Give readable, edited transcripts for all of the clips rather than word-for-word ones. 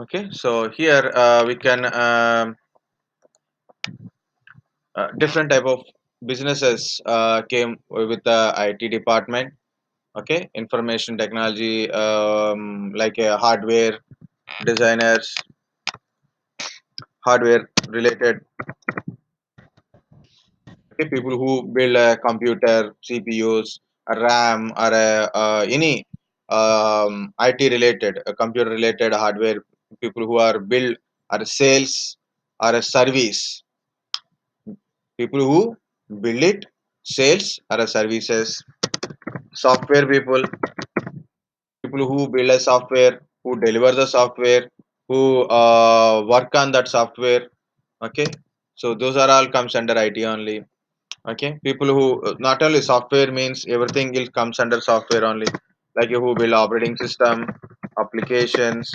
Okay, so here we can different type of businesses came with the IT department. Okay, information technology, like hardware designers, hardware related. Okay, people who build a computer, CPUs, a RAM, or any IT related, computer related hardware. People who are build or sales or a service. People who build it, sales or services. Software people, people who build a software, who deliver the software, who work on that software. Okay, so those are all comes under IT only. Okay, people who not only software means everything else comes under software only, like who build operating system, applications.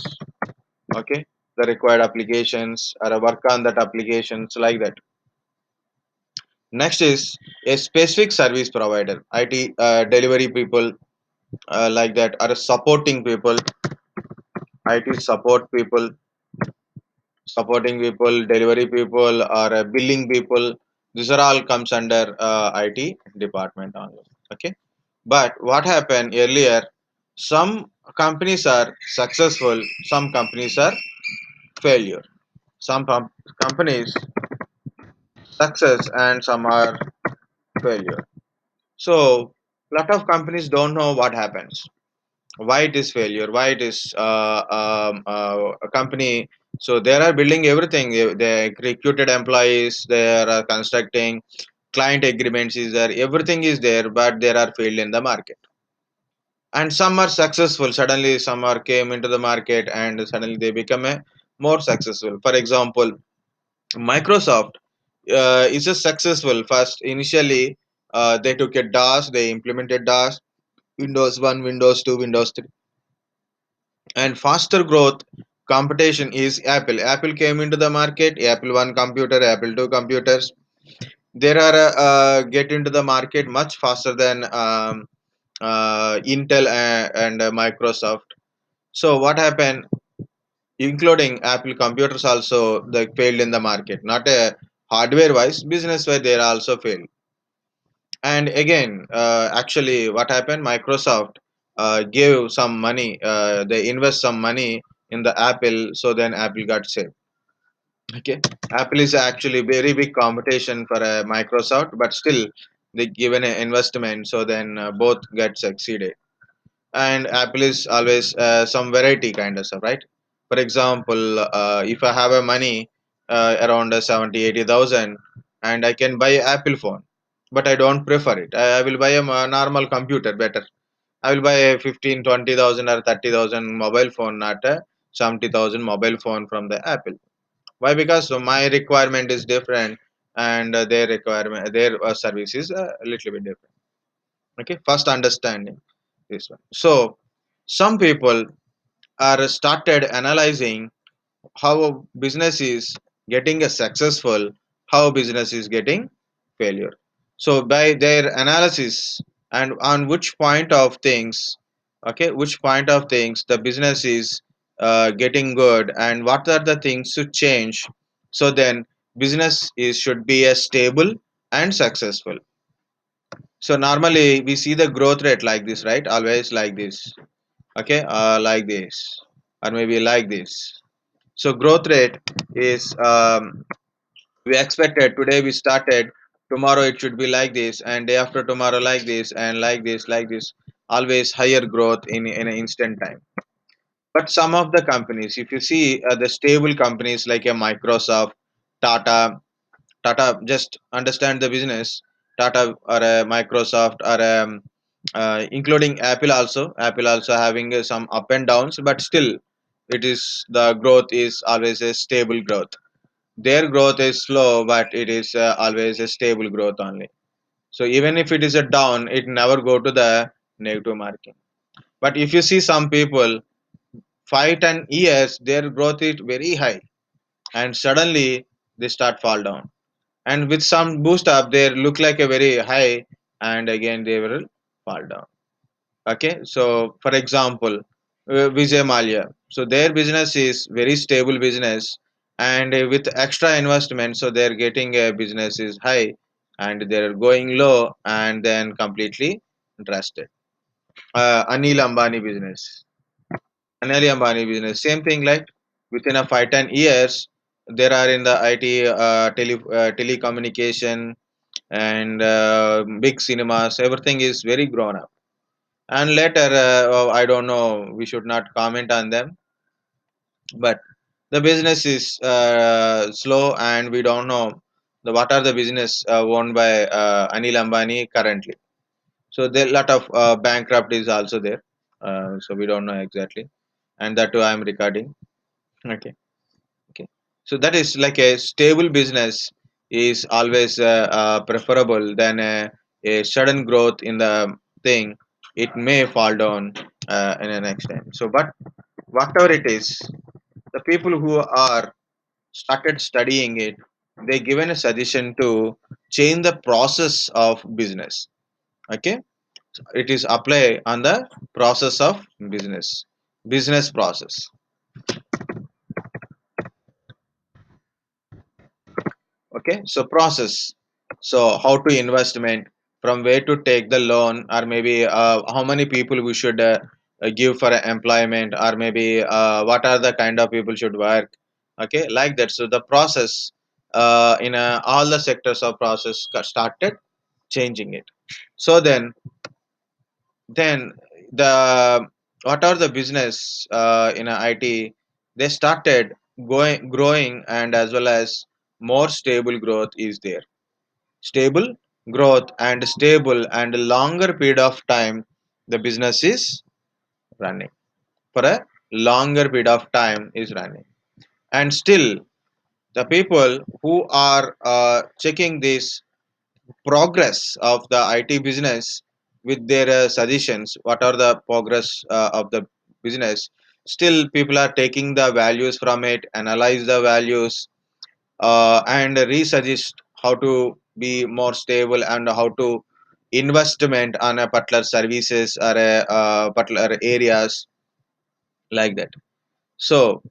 Okay, the required applications or work on that applications like that. Next is a specific service provider, IT delivery people, like that, are supporting people, IT support people, supporting people, delivery people, or billing people. These are all comes under IT department only. Okay, but what happened earlier? Some companies are successful, some companies are failure. Some companies success and some are failure. So lot of companies don't know what happens, why it is failure, why it is a company. So they are building everything, they recruited employees, they are constructing client agreements is there, everything is there, but they are failed in the market. And some are successful, suddenly some are came into the market and suddenly they become a more successful. For example, Microsoft is a successful first initially. They took a DOS, they implemented DOS, Windows 1, Windows 2, Windows 3, and faster growth competition is Apple. Apple came into the market, Apple 1 computer, Apple 2 computers. There are get into the market much faster than Intel and Microsoft. So what happened, including Apple computers also, they failed in the market, not a hardware wise, business wise they are also failed. And again, actually what happened, Microsoft gave some money, they invest some money in the Apple, so then Apple got saved. Okay, Apple is actually very big competition for Microsoft, but still they given an investment, so then both get succeeded. And Apple is always some variety kind of stuff, right? For example, if I have a money around 70 80,000, and I can buy Apple phone, but I don't prefer it. I will buy a normal computer better. I will buy a 15 20,000 or 30,000 mobile phone, not a 70,000 mobile phone from the Apple. Why? Because my requirement is different, and their requirement, their service is a little bit different. Okay, first understanding this one. So some people are started analyzing how a business is getting a successful, how a business is getting failure. So by their analysis and on which point of things, okay, which point of things the business is getting good and what are the things to change. So then business is should be a stable and successful. So normally we see the growth rate like this, right? Always like this. Okay, like this, or maybe like this. So growth rate is we expected today we started, tomorrow it should be like this, and day after tomorrow like this, and like this, like this. Always higher growth in an instant time. But some of the companies, if you see the stable companies like a Microsoft, Tata, Tata just understand the business. Tata or a Microsoft or including Apple also. Apple also having some up and downs, but still, it is the growth is always a stable growth. Their growth is slow, but it is always a stable growth only. So even if it is a down, it never go to the negative marking. But if you see some people, 5 10 years, their growth is very high, and suddenly they start fall down, and with some boost up they look like a very high, and again they will fall down. Okay, so for example, Vijay Mallya. So their business is very stable business, and with extra investment, so they're getting a business is high, and they're going low, and then completely drastic. Anil Ambani business. Anil Ambani business. Same thing, like within a 5-10 years, there are in the IT, telecommunication, and big cinemas. Everything is very grown up. And later, I don't know. We should not comment on them, but the business is slow, and we don't know what are the business owned by Anil Ambani currently. So there lot of bankrupt is also there. So we don't know exactly, and that too I am recording. Okay, okay. So that is like a stable business is always preferable than a sudden growth in the thing. It may fall down in the next time. So, but whatever it is, the people who are started studying it, they given a suggestion to change the process of business. Okay, it is apply on the process of business process. Okay, so process. So how to investment, from where to take the loan, or maybe how many people we should give for employment, or maybe what are the kind of people should work. Okay, like that. So the process in all the sectors of process started changing it. So then the what are the business in IT, they started going growing, and as well as more stable growth is there. Stable growth and stable and longer period of time, the business is running for a longer period of time is running. And still the people who are checking this progress of the IT business with their suggestions, what are the progress of the business, still people are taking the values from it, analyze the values, and resuggest how to be more stable, and how to investment on a particular services, or a particular areas, like that. So,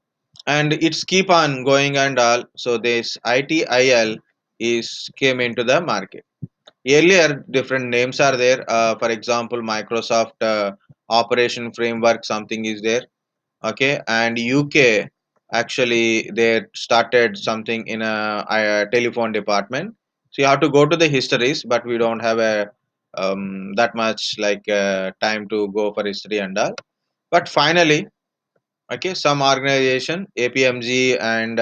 and it's keep on going and all. So this ITIL is came into the market. Earlier, different names are there. For example, Microsoft Operation Framework, something is there. Okay, and UK actually they started something in a telephone department. So you have to go to the histories, but we don't have a that much like time to go for history and all. But finally, okay, some organization APMG and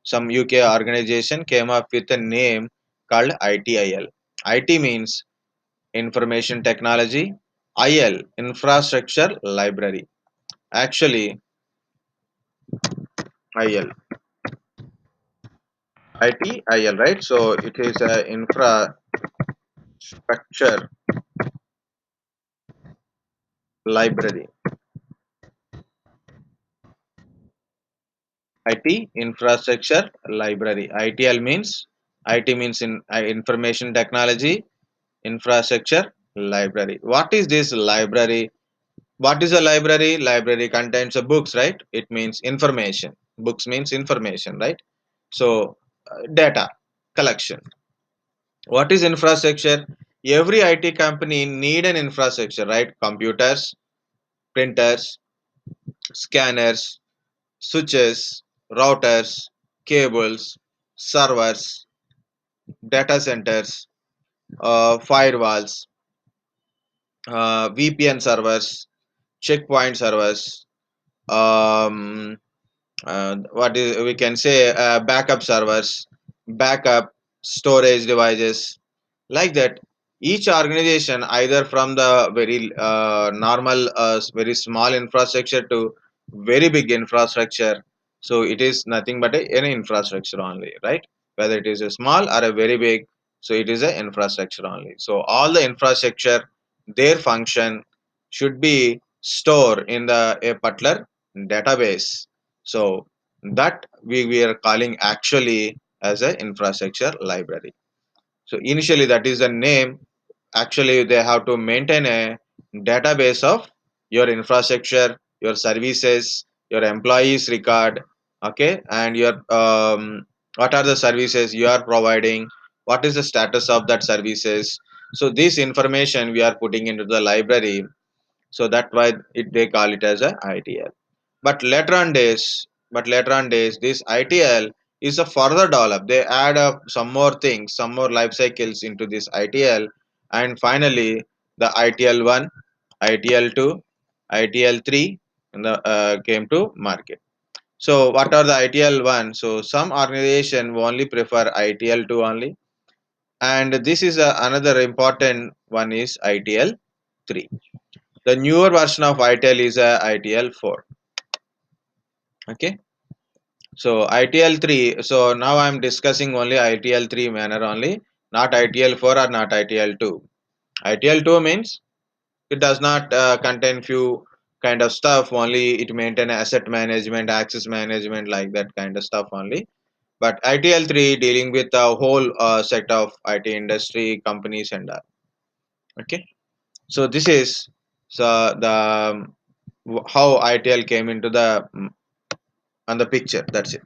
some UK organization came up with a name called ITIL. IT means information technology, IL infrastructure library. Actually, IL ITIL, right? So it is a infrastructure library. IT infrastructure library. ITL means IT means in information technology infrastructure library. What is this library? What is a library? Library contains a books, right? It means information. Books means information, right? So data collection. What is infrastructure? Every IT company need an infrastructure, right? Computers, printers, scanners, switches, routers, cables, servers, data centers, firewalls, VPN servers, checkpoint servers, um, what is we can say backup servers, backup storage devices, like that. Each organization, either from the very normal very small infrastructure to very big infrastructure, so it is nothing but any infrastructure only, right? Whether it is a small or a very big, so it is a infrastructure only. So all the infrastructure, their function should be stored in the a particular database. So that we are calling actually as a infrastructure library. So initially that is the name. Actually they have to maintain a database of your infrastructure, your services, your employees record, okay, and your what are the services you are providing, what is the status of that services. So this information we are putting into the library, so that's why they call it as a ITL. But later on days, this ITL is a further develop. They add up some more things, some more life cycles into this ITL, and finally the ITL one, ITL two, ITL three, and the, came to market. So what are the ITL one? So some organization only prefer ITL two only, and this is another important one is ITL three. The newer version of ITL is a ITL four. Okay. So ITL 3, so now I'm discussing only ITL 3 manner only, not ITL 4 or not ITL 2. ITL 2 means it does not contain few kind of stuff, only it maintain asset management, access management, like that kind of stuff only. But ITL 3 dealing with a whole set of IT industry companies and all. Okay. So this is the how ITL came into the on the picture. That's it.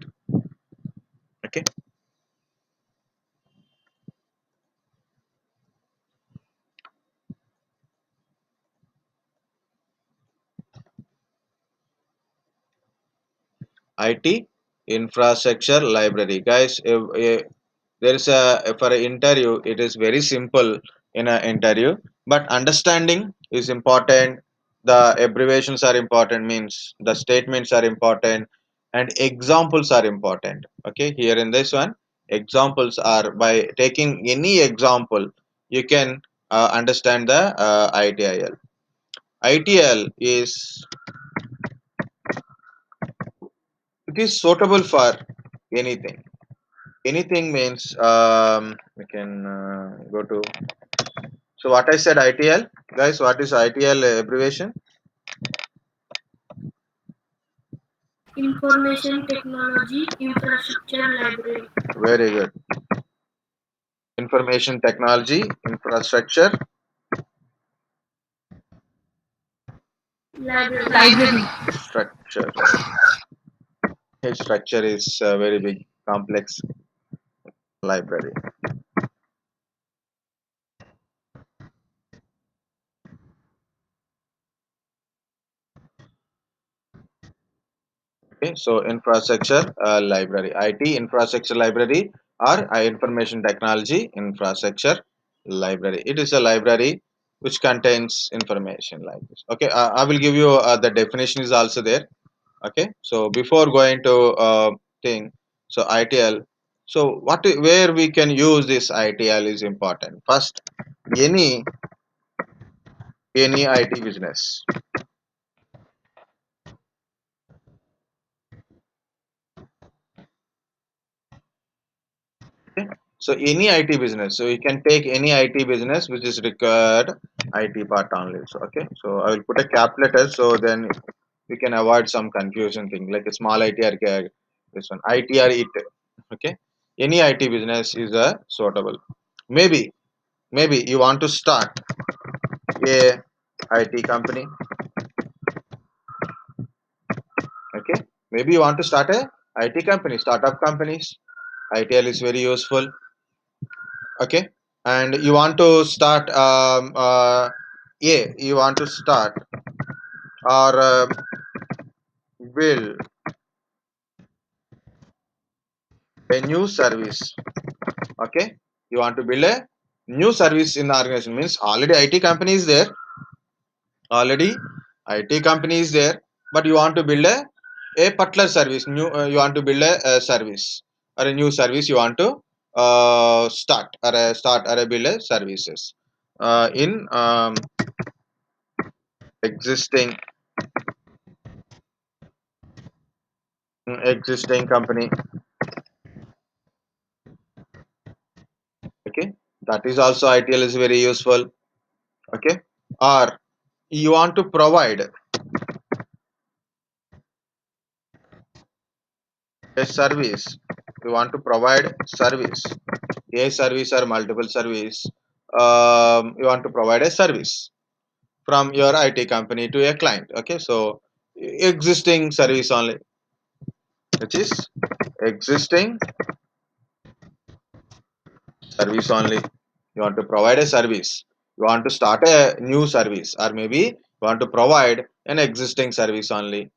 Okay. IT infrastructure library, guys. If there is a for an interview, it is very simple in an interview, but understanding is important. The abbreviations are important, means the statements are important, and examples are important. Okay, here in this one, examples are by taking any example, you can understand the ITIL. ITL is it is suitable for anything. Anything means we can go to. So what I said ITL, guys. What is ITL abbreviation? Information Technology Infrastructure Library. Very good. Information technology infrastructure Library. Library. structure. Its structure is a very big, complex library. Okay, so infrastructure library, IT infrastructure library, or information technology infrastructure library. It is a library which contains information like this. Okay, I will give you the definition is also there. Okay, so before going to thing, so ITL. So where we can use this ITL is important. First, any any IT business. Okay. So any IT business, so you can take any IT business which is required IT part only. So okay, so I will put a cap letter, so then we can avoid some confusion thing like a small IT or this one IT or it. Okay, any IT business is a suitable. Maybe you want to start a IT company. Okay, maybe you want to start a IT company, startup companies. ITL is very useful. Okay, and you want to start you want to start or build a new service. Okay, you want to build a new service in the organization, means already IT company is there, already IT company is there, but you want to build a particular service. New you want to build a service or a new service. You want to start or a build a services in existing existing company. Okay, that is also ITL is very useful. Okay, or you want to provide a service, you want to provide service, a service or multiple service, you want to provide a service from your IT company to a client. Okay, so existing service only, which is existing service only. You want to provide a service. You want to start a new service, or maybe you want to provide an existing service only.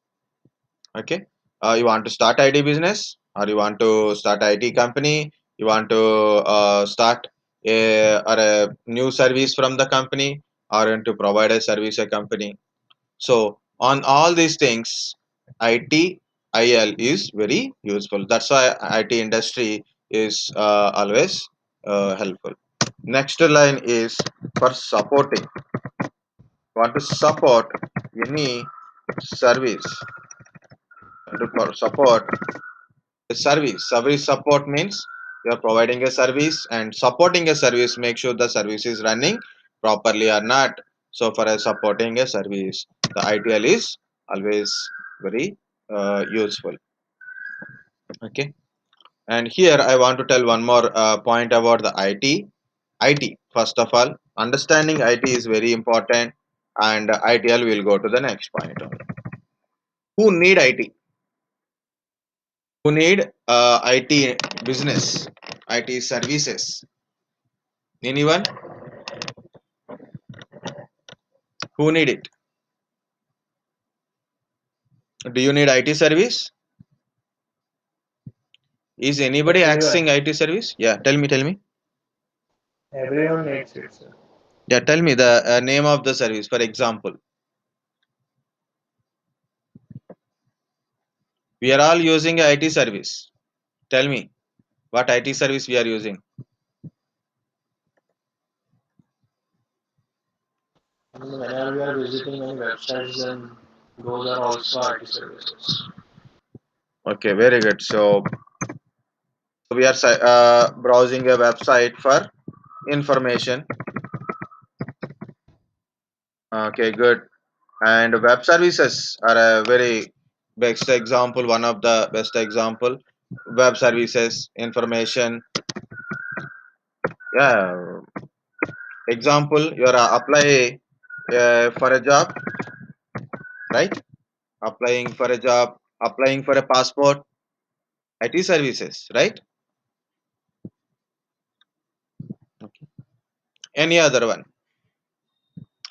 Okay, you want to start IT business, or you want to start IT company. You want to start a new service from the company, or you want to provide a service a company. So on all these things, IT IL is very useful. That's why IT industry is always helpful. Next line is for supporting. Want to support any service. To support a service. Service support means you are providing a service, and supporting a service, make sure the service is running properly or not. So for a supporting a service, the ITL is always very useful. Okay, and here I want to tell one more point about the IT. IT, first of all, understanding IT is very important, and ITL will go to the next point. Who need IT? Who need IT business, IT services? Anyone? Who need it? Do you need IT service? Is anybody Everyone, accessing IT service? Yeah, tell me. everyone needs it, sir. Yeah, tell me the name of the service. For example, we are all using a IT service. Tell me what IT service we are using. And whenever we are visiting any websites, then those are also IT services. Okay, very good. So we are browsing a website for information. Okay, good. And web services are a very best example. One of the best example. Web services, information. Yeah. Example, you are apply for a job, right? Applying for a job, applying for a passport, IT services, right? Okay. Any other one,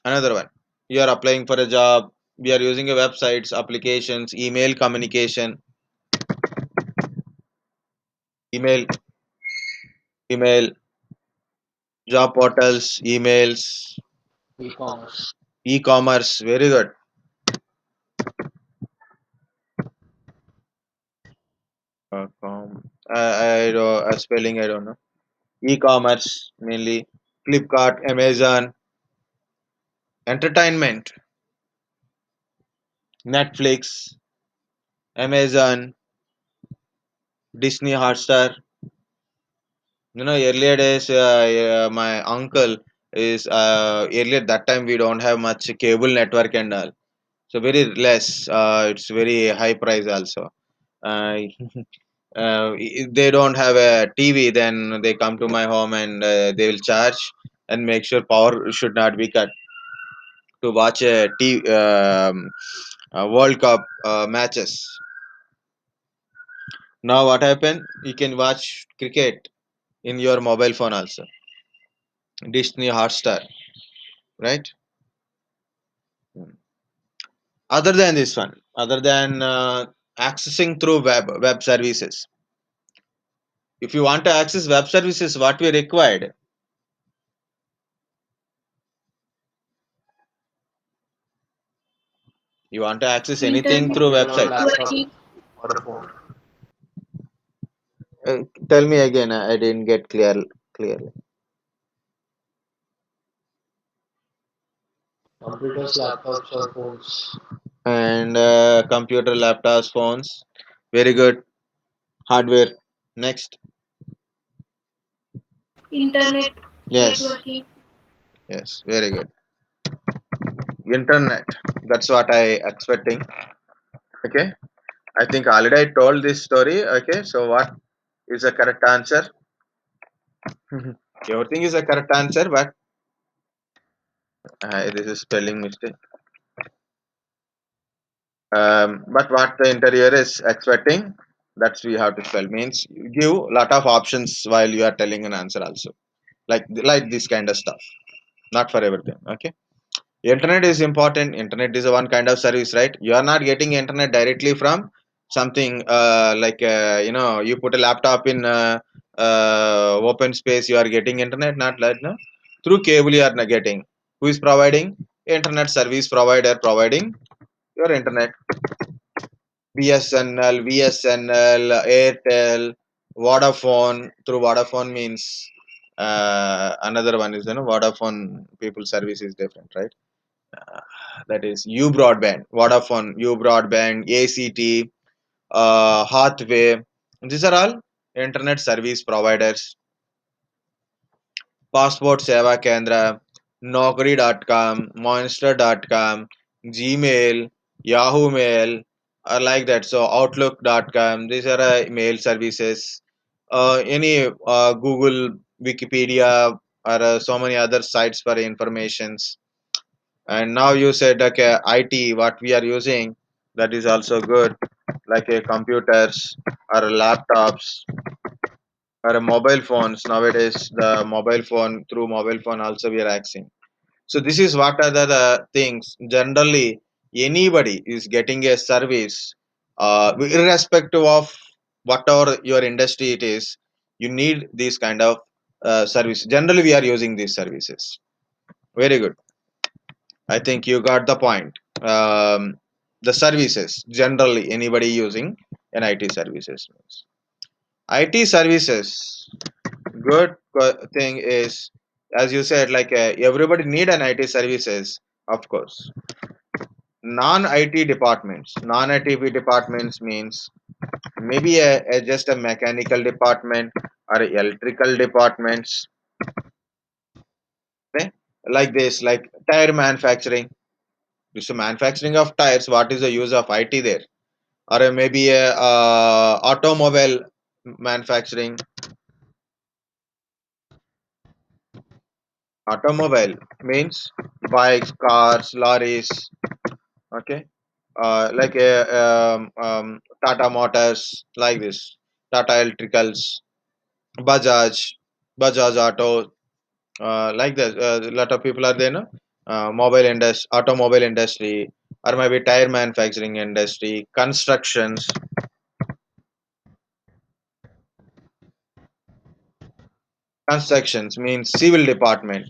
another one. You are applying for a job. We are using a websites, applications, email communication, email, email, job portals, emails, E-commerce. e-commerce. Very good. I don't, spelling I don't know. E-commerce mainly. Flipkart, Amazon, entertainment, Netflix, Amazon, Disney Hotstar. You know, earlier days, my uncle is earlier that time we don't have much cable network and all, so very less. It's very high price also. Uh, if they don't have a TV, then they come to my home and they will charge and make sure power should not be cut to watch a World Cup matches. Now what happened? You can watch cricket in your mobile phone also. Disney Hotstar, right? Other than this one, other than accessing through web services, if you want to access web services, what we required? You want to access anything through Internet, Computer or websites? laptop networking, or a phone. Tell me again. I didn't get clearly. Computers, laptops, or phones. And computer, laptops, phones. Very good. Hardware. Next. internet, Yes. networking, Yes. Very good. Internet. That's what I expecting. Okay. I think already I told this story. Okay. So what is the correct answer? Everything is a correct answer, but This is spelling mistake. But what the interior is expecting, that's we have to spell. Means you give lot of options while you are telling an answer also. Like this kind of stuff. Not for everything. Okay. Internet is important. Internet is a one kind of service, right? You are not getting internet directly from something you put a laptop in open space. You are getting internet, not like no, through cable. You are not getting. Who is providing? Internet service provider providing your internet. BSNL, VSNL, Airtel, Vodafone. Through Vodafone means another one is Vodafone people service is different, right? That is U Broadband, Vodafone, U Broadband, ACT, Hathway. These are all internet service providers. Passport Seva Kendra, Naukri.com, Monster.com, Gmail, Yahoo Mail, are like that. So Outlook.com, these are mail services. Any Google, Wikipedia, or so many other sites for informations. And now you said like IT, what we are using, that is also good, like computers or laptops or mobile phones. Nowadays, the mobile phone through mobile phone also we are accessing. So this is what are the things. Generally, anybody is getting a service, irrespective of whatever your industry it is. You need this kind of service. Generally, we are using these services. Very good. I think you got the point. The services generally anybody using an IT services. IT services. Good thing is, as you said, like everybody need an IT services. Of course, non-IT departments. Non-IT departments means maybe just a mechanical department or electrical departments. Okay? Like this, like tire manufacturing. So manufacturing of tires. What is the use of IT there? Or maybe a automobile manufacturing. Automobile means bikes, cars, lorries. Okay, like a Tata Motors, like this, Tata Electricals, Bajaj, Bajaj Auto, like that. A lot of people are there, no? Mobile industry, automobile industry, or maybe tire manufacturing industry, constructions. Constructions means civil department.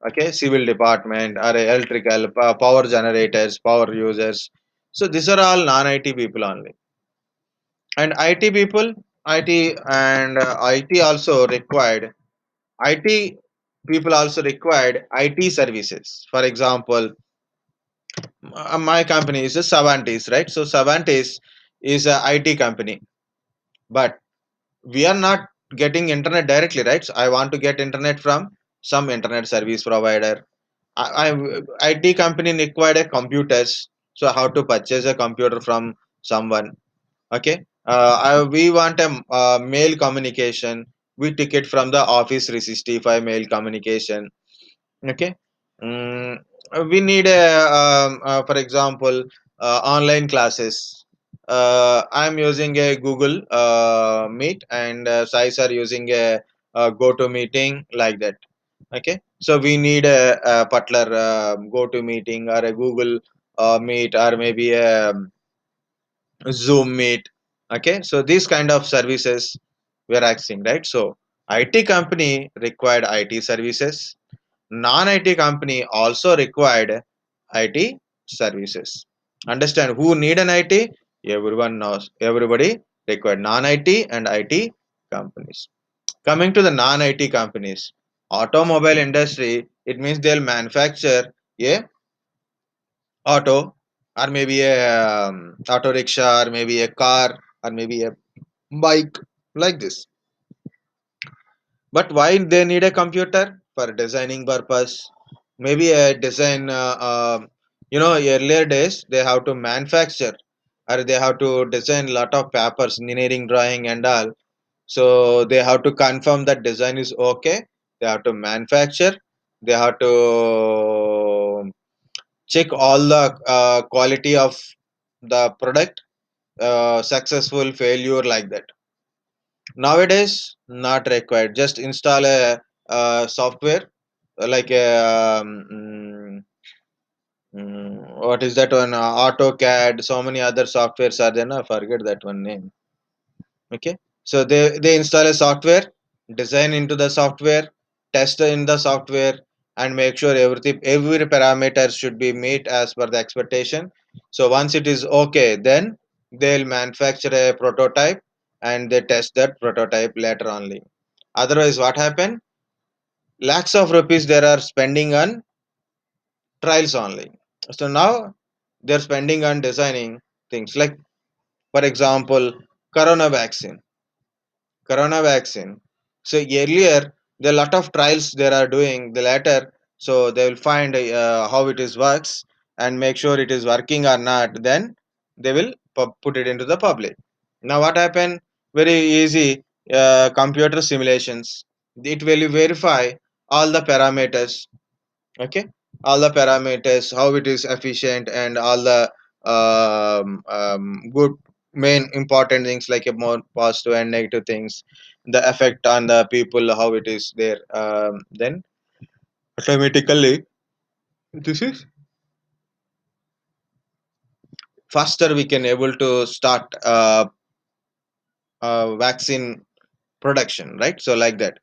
Okay, civil department or electrical power generators, power users. So these are all non-IT people only. And IT people, IT and IT also required. IT people also required IT services. For example, my company is a Savantis, right? So Savantis is a IT company, but we are not getting internet directly, right? So I want to get internet from some internet service provider. IT company required a computers, so how to purchase a computer from someone. Okay, we want a mail communication. We take it from the Office 365 mail communication. Okay. Mm, we need for example, online classes. I'm using a Google Meet, and Sais are using a Go Meeting, like that. Okay, so we need a particular Go Meeting or a Google Meet, or maybe a Zoom Meet. Okay, so these kind of services we are accessing, right? So IT company required IT services. Non-IT company also required IT services. Understand who need an IT? Everyone knows. Everybody required non-IT and IT companies. Coming to the non-IT companies, automobile industry. It means they'll manufacture a auto, or maybe a auto rickshaw, or maybe a car, or maybe a bike, like this. But why they need a computer? For designing purpose. Maybe a design, earlier days they have to manufacture, or they have to design lot of papers, engineering drawing and all. So they have to confirm that design is okay. They have to manufacture, They have to check all the quality of the product, successful failure like that. Nowadays not required, just install a software like a what is that one, AutoCAD, so many other softwares are there, I forget that one name. Okay, so they install a software, design into the software, test in the software, and make sure every parameter should be met as per the expectation. So once it is okay, then they'll manufacture a prototype and they test that prototype later only. Otherwise what happen, lakhs of rupees they are spending on trials only. So now they're spending on designing things like, for example, corona vaccine. Corona vaccine. So earlier, the lot of trials they are doing. The latter, so they will find how it is works and make sure it is working or not. Then they will put it into the public. Now what happened? Very easy. Computer simulations. It will verify all the parameters. Okay, all the parameters, how it is efficient, and all the good main important things like a more positive and negative things, the effect on the people, how it is there, then automatically this is faster we can able to start vaccine production, right? So like that,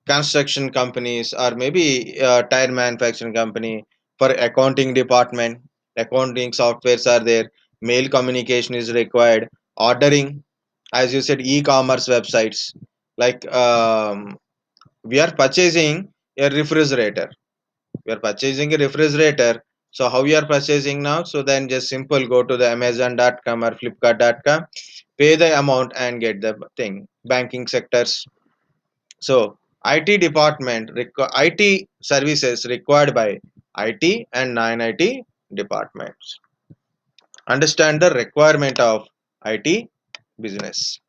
construction companies or maybe tire manufacturing company, for accounting department, accounting softwares are there, mail communication is required, ordering, as you said, e-commerce websites, like we are purchasing a refrigerator, we are purchasing a refrigerator. So how we are purchasing now? So then just simple go to the amazon.com or flipkart.com, pay the amount and get the thing. Banking sectors, so IT department, IT services required by IT and non-IT departments. Understand the requirement of IT business.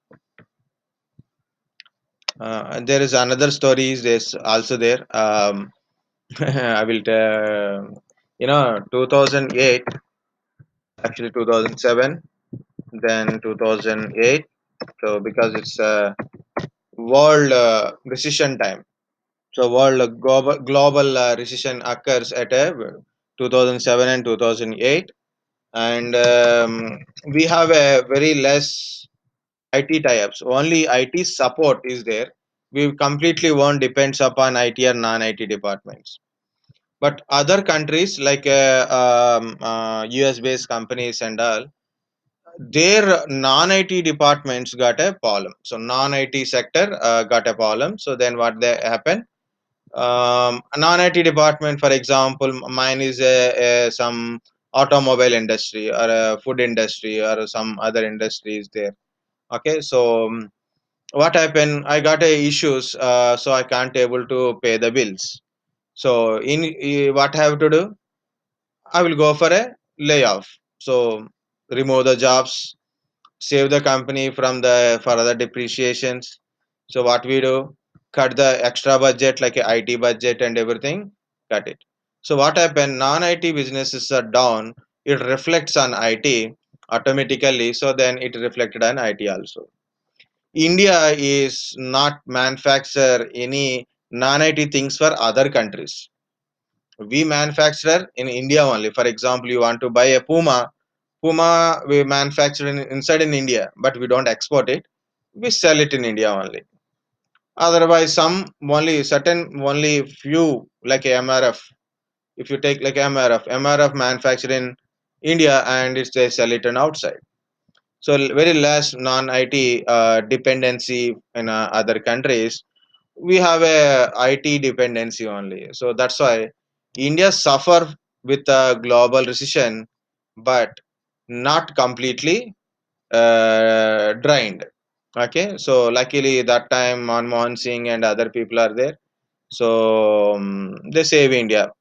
And there is another story is this also there. I will tell, 2008, actually 2007, then 2008. So because it's a world recession time. So world global recession occurs at 2007 and 2008, and we have a very less IT tie-ups. Only IT support is there. We completely won't depends upon IT or non-IT departments. But other countries like US-based companies and all, their non-IT departments got a problem. So non-IT sector got a problem. So then what they happen? A non-IT department, for example, mine is a some automobile industry or a food industry or some other industries there. Okay, so what happened? I got a issues, so I can't able to pay the bills. So what I have to do? I will go for a layoff. So remove the jobs, save the company from the further depreciations. So what we do, cut the extra budget like a IT budget and everything, cut it. So what happened, non-IT businesses are down, it reflects on IT automatically, so then it reflected on IT also. India is not manufacture any non-IT things for other countries. We manufacture in India only. For example, you want to buy a Puma we manufacture inside in India, but we don't export it. We sell it in India only. Otherwise, some only certain only few like a MRF. If you take like MRF manufactured in India and it's they sell it on outside. So very less non-IT dependency in other countries. We have a IT dependency only. So that's why India suffer with a global recession, but not completely drained. Okay, so luckily that time Manmohan Singh and other people are there, so they save India.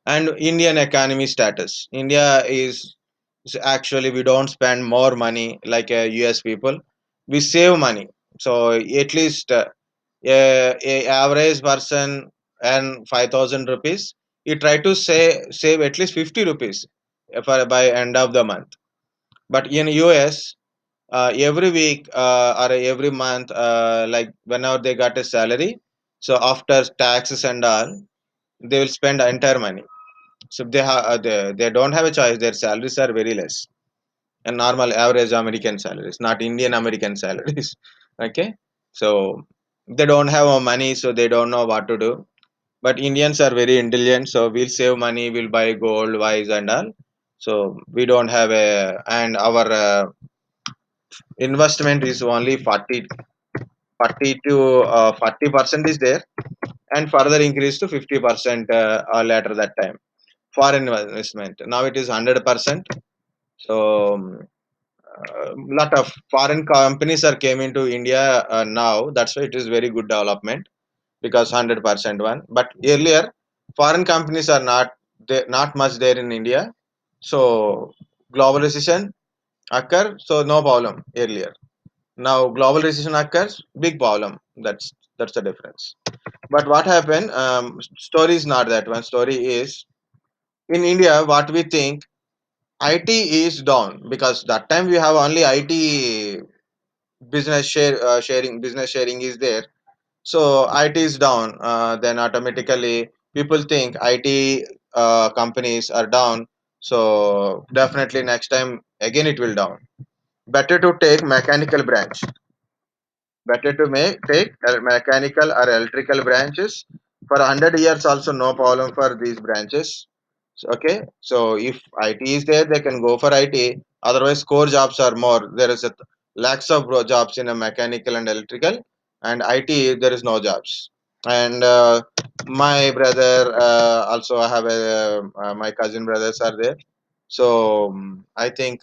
And Indian economy status. India is actually we don't spend more money like US people. We save money. So at least a average person earn 5,000 rupees, he try to save at least 50 rupees for by end of the month. But in US, every week or every month, like whenever they got a salary, so after taxes and all, they will spend the entire money. So they don't have a choice. Their salaries are very less and normal average American salaries, not Indian American salaries. Okay, so they don't have money, so they don't know what to do. But Indians are very intelligent, so we'll save money, we'll buy gold, wise, and all. So we don't have a, and our investment is only 40 to 40% is there, and further increase to 50% later that time. Foreign investment now it is 100%. So lot of foreign companies are came into India now. That's why it is very good development because 100% one. But earlier, foreign companies are not much there in India. So global recession occur. So no problem earlier. Now global recession occurs, big problem. That's the difference. But what happened? Story is not that one. Story is in India. What we think IT is down because that time we have only IT business sharing is there. So IT is down, then automatically people think IT companies are down. So definitely next time again it will down. Better to take mechanical branch. Better to take mechanical or electrical branches for 100 years also no problem for these branches. Okay, so if IT is there, they can go for IT. Otherwise, core jobs are more. There is a lakhs of jobs in a mechanical and electrical, and IT there is no jobs. And my brother also I have a my cousin brothers are there. So I think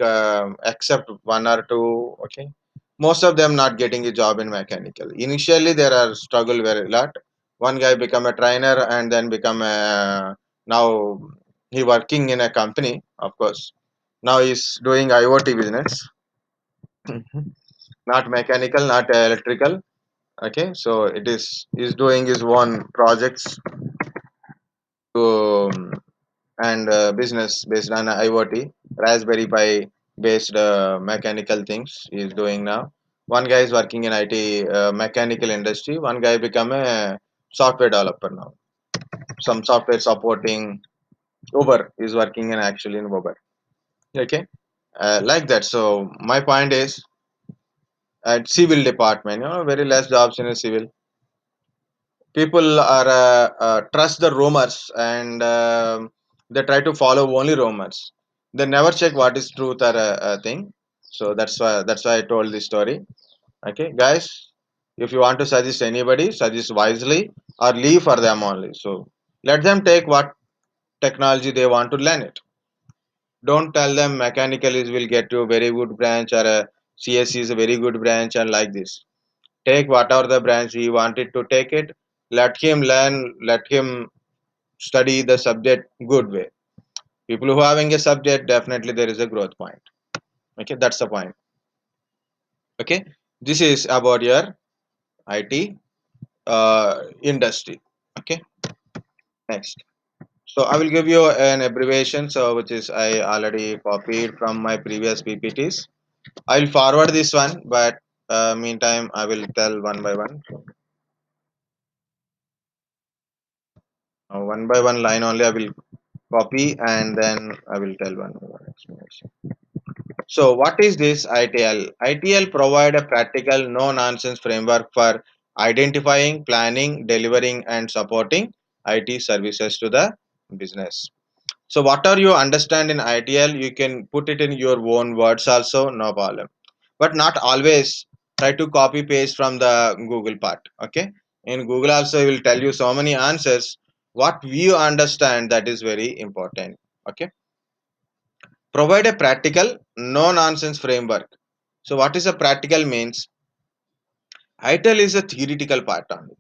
except one or two, okay, most of them not getting a job in mechanical. Initially, there are struggle very lot. One guy become a trainer and then become a now he working in a company, of course. Now he's doing IoT business, not mechanical, not electrical. Okay, so it is he's doing his own projects to and business based on IoT, Raspberry Pi based mechanical things he is doing now. One guy is working in IT mechanical industry. One guy become a software developer now. Some software supporting Uber is working in actually in Uber. Okay, like that. So my point is at civil department, very less jobs in a civil. People are trust the rumors and they try to follow only rumors. They never check what is truth or a thing. So that's why I told this story. Okay, guys, if you want to suggest anybody, suggest wisely or leave for them only. So let them take what technology they want to learn it. Don't tell them mechanical is will get to a very good branch or a CS is a very good branch and like this. Take whatever the branch he wanted to take it. Let him learn. Let him study the subject good way. People who are having a subject, definitely there is a growth point. Okay, that's the point. Okay, this is about your IT industry. Okay, next. So I will give you an abbreviation, so which is I already copied from my previous PPTs. I will forward this one, but meantime I will tell one by one. So, one by one line only I will copy and then I will tell one by one explanation. So, what is this ITL? ITL provide a practical, no-nonsense framework for identifying, planning, delivering, and supporting IT services to the business. So, whatever you understand in ITL, you can put it in your own words also, no problem. But not always try to copy paste from the Google part. Okay, in Google also will tell you so many answers. What we understand that is very important. Okay, provide a practical, no nonsense framework. So, what is a practical means? ITL is a theoretical part only.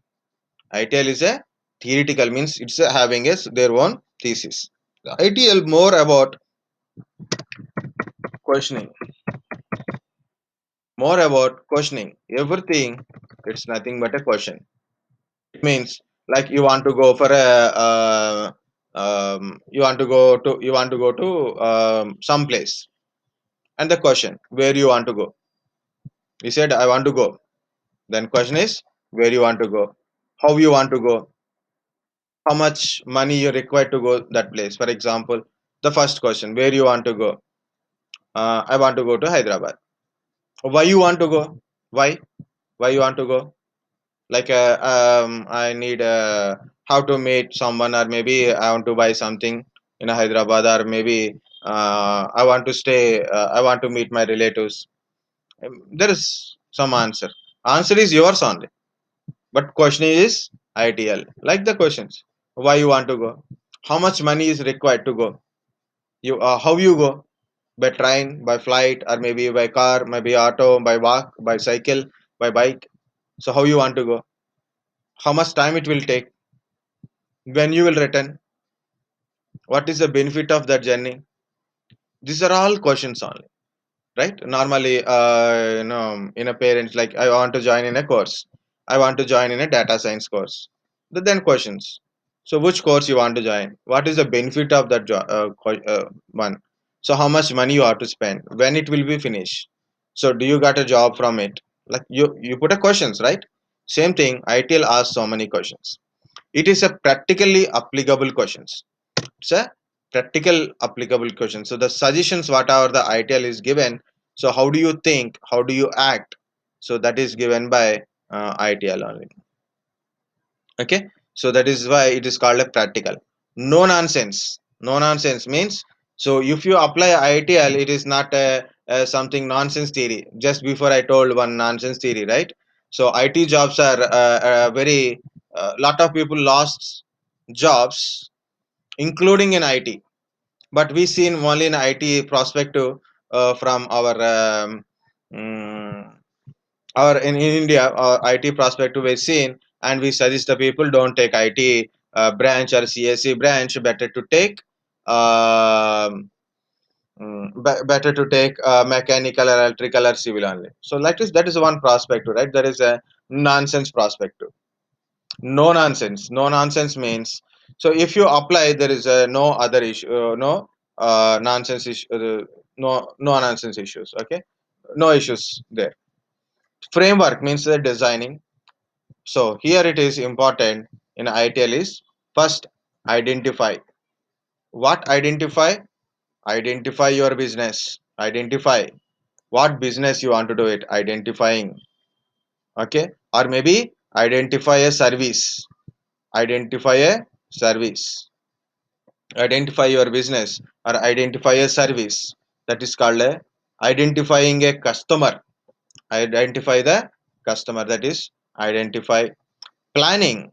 ITL is a theoretical means it's having their own thesis. ITL more about questioning, more about questioning everything. It's nothing but a question. It means Like you want to go for a you want to go to some place, and the question where you want to go. You said I want to go. Then question is where you want to go, how you want to go, how much money you require to go that place. For example, the first question where you want to go. I want to go to Hyderabad. Why you want to go? Why? Why you want to go? Like I need how to meet someone, or maybe I want to buy something in Hyderabad, or maybe I want to stay. I want to meet my relatives. There is some answer. Answer is yours only. But question is ideal. Like the questions. Why you want to go? How much money is required to go? You how you go? By train, by flight, or maybe by car, maybe auto, by walk, by cycle, by bike. So how you want to go? How much time it will take? When you will return? What is the benefit of that journey? These are all questions only, right? Normally, in a parents, like I want to join in a course. I want to join in a data science course. Then questions. So which course you want to join? What is the benefit of that one? So how much money you have to spend? When it will be finished? So do you got a job from it? Like you put a questions, right? Same thing. ITL asks so many questions. It is a practically applicable questions. It's a practical applicable question. So the suggestions whatever the ITL is given. So how do you think? How do you act? So that is given by ITL only. Okay, so that is why it is called a practical. No nonsense. No nonsense means, so if you apply ITL, it is not a something nonsense theory. Just before I told one nonsense theory, right? So IT jobs are very lot of people lost jobs, including in IT. But we seen only in IT perspective from mm, our in India, our IT perspective we seen, and we suggest the people don't take IT branch or CSE branch. Better to take better to take mechanical or electrical or civil only. So like this, that is one perspective, right? That is a nonsense perspective. No nonsense. No nonsense means, so if you apply, there is no other issue, no nonsense issue, no nonsense issues. Okay, no issues there. Framework means the designing. So here it is important in ITL is first identify. What identify? Identify your business. Identify what business you want to do it. Identifying. Okay, or maybe identify a service. Identify a service. Identify your business or identify a service. That is called a identifying a customer. Identify the customer. That is identify. Planning,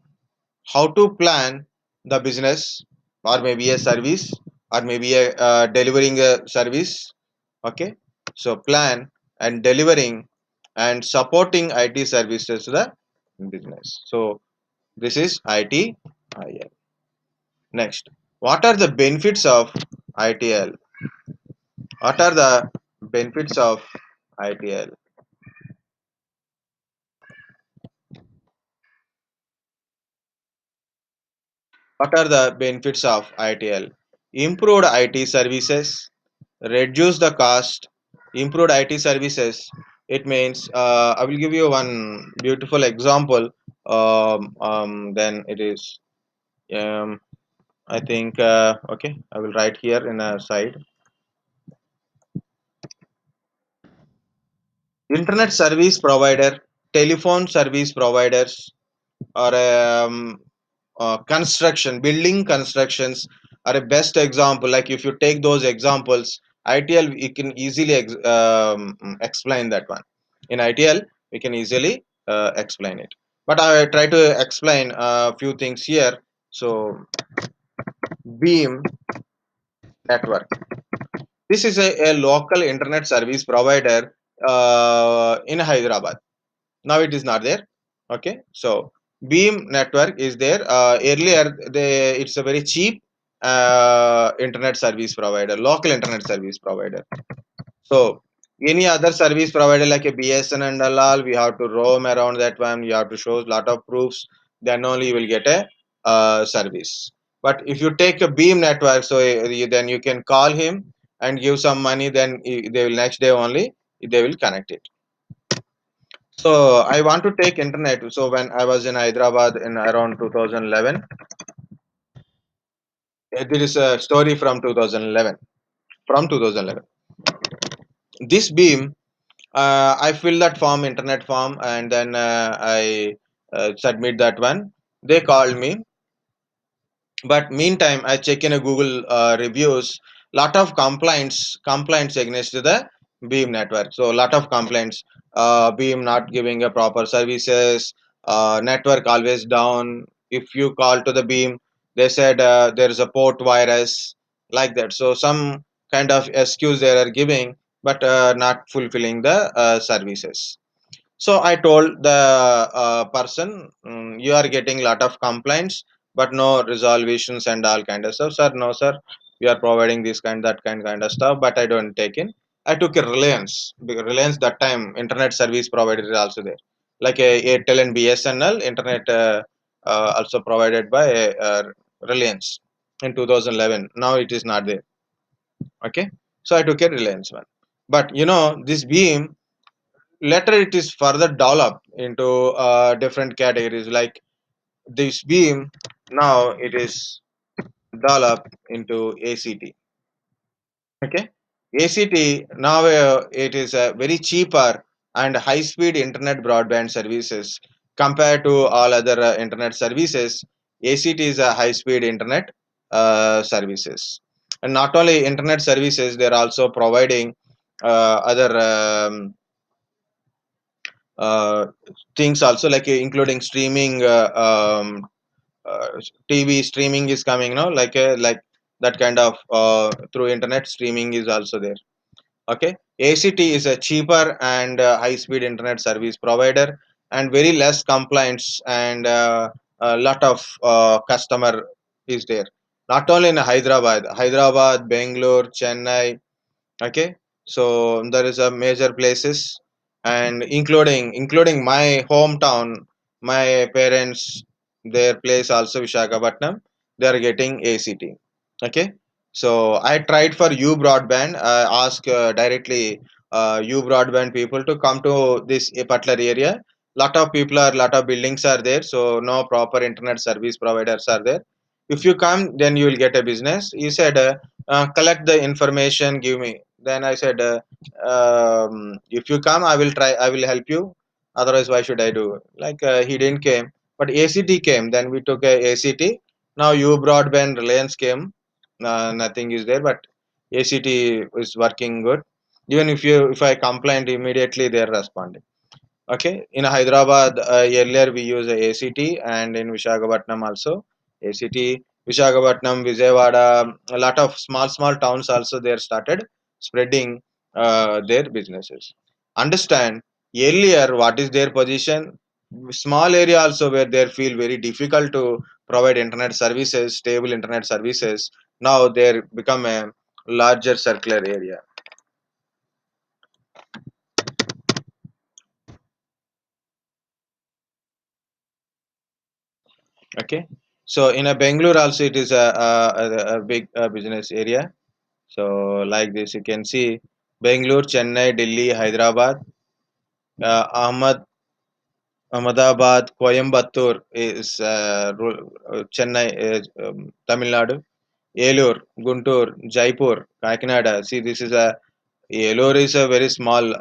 how to plan the business, or maybe a service, or maybe a delivering a service. Okay, so plan and delivering and supporting IT services to the business. So this is ITIL. Next, what are the benefits of ITL? What are the benefits of ITL? What are the benefits of ITL? Improved IT services, reduce the cost, improved IT services. It means I will give you one beautiful example. Then it is, um, I think, okay, I will write here in a side. Internet service provider, telephone service providers, or construction, building constructions are a best example. Like if you take those examples, ITL, you can easily explain that one. In ITL, we can easily explain it. But I try to explain a few things here. So Beam Network. This is a local internet service provider in Hyderabad. Now it is not there. Okay, so Beam Network is there. Earlier, it's a very cheap internet service provider, local internet service provider. So any other service provider like a BSN and all, we have to roam around that one. We have to show lot of proofs. then only you will get a service. But if you take a beam network, so then you can call him and give some money, then they will next day only they will connect it. So I want to take internet. So when I was in Hyderabad in around 2011, there is a story from 2011. From 2011, this beam, I fill that form, internet form, and then I submit that one. They called me, but meantime I check in a Google reviews. Lot of complaints against the beam network. So lot of complaints, beam not giving a proper services, network always down. If you call to the beam, they said there is a port virus, like that. So some kind of excuse they are giving, but not fulfilling the services. So I told the person, you are getting lot of complaints, but no resolutions and all kind of stuff. Sir, no, sir, we are providing this kind, that kind of stuff, but I don't take in. I took a Reliance. Reliance that time internet service provider is also there, like a Airtel and BSNL internet, also provided by Reliance in 2011. Now it is not there. Okay, so I took a Reliance one, but this beam later it is further developed into different categories, like this beam. Now it is developed into ACT. Okay, ACT now it is a very cheaper and high speed internet broadband services compared to all other internet services. ACT is a high speed internet services, and not only internet services, they are also providing other uh, things also, like including streaming, uh, TV streaming is coming now, like that kind of through internet streaming is also there. Okay, ACT is a cheaper and high speed internet service provider, and very less complaints, and a lot of customer is there. Not only in Hyderabad, Bangalore, Chennai. Okay, so there is a major places, and including my hometown, my parents, their place also Visakhapatnam, they are getting ACT. Okay, so I tried for U broadband. I ask directly U broadband people to come to this particular area. Lot of people are, lot of buildings are there, so no proper internet service providers are there. If you come, then you will get a business. He said, collect the information, give me. Then I said, if you come, I will try, I will help you. Otherwise, why should I do? Like he didn't came, but ACT came. Then we took a ACT. Now U broadband Reliance came. Nothing is there, but ACT is working good. Even if I complained, immediately they are responding. Okay, in Hyderabad, earlier we use a ACT, and in Visakhapatnam also ACT. Visakhapatnam, Vijayawada, a lot of small towns also they started spreading their businesses. Understand, earlier what is their position? Small area also where they feel very difficult to provide internet services, stable internet services. Now they become a larger circular area. Okay, so in a Bangalore also it is a big business area. So like this, you can see Bangalore, Chennai, Delhi, Hyderabad, Ahmedabad, Coimbatore is Chennai, Tamil Nadu, Elur, Guntur, Jaipur, Kakinada. See, this is a Elur is a very small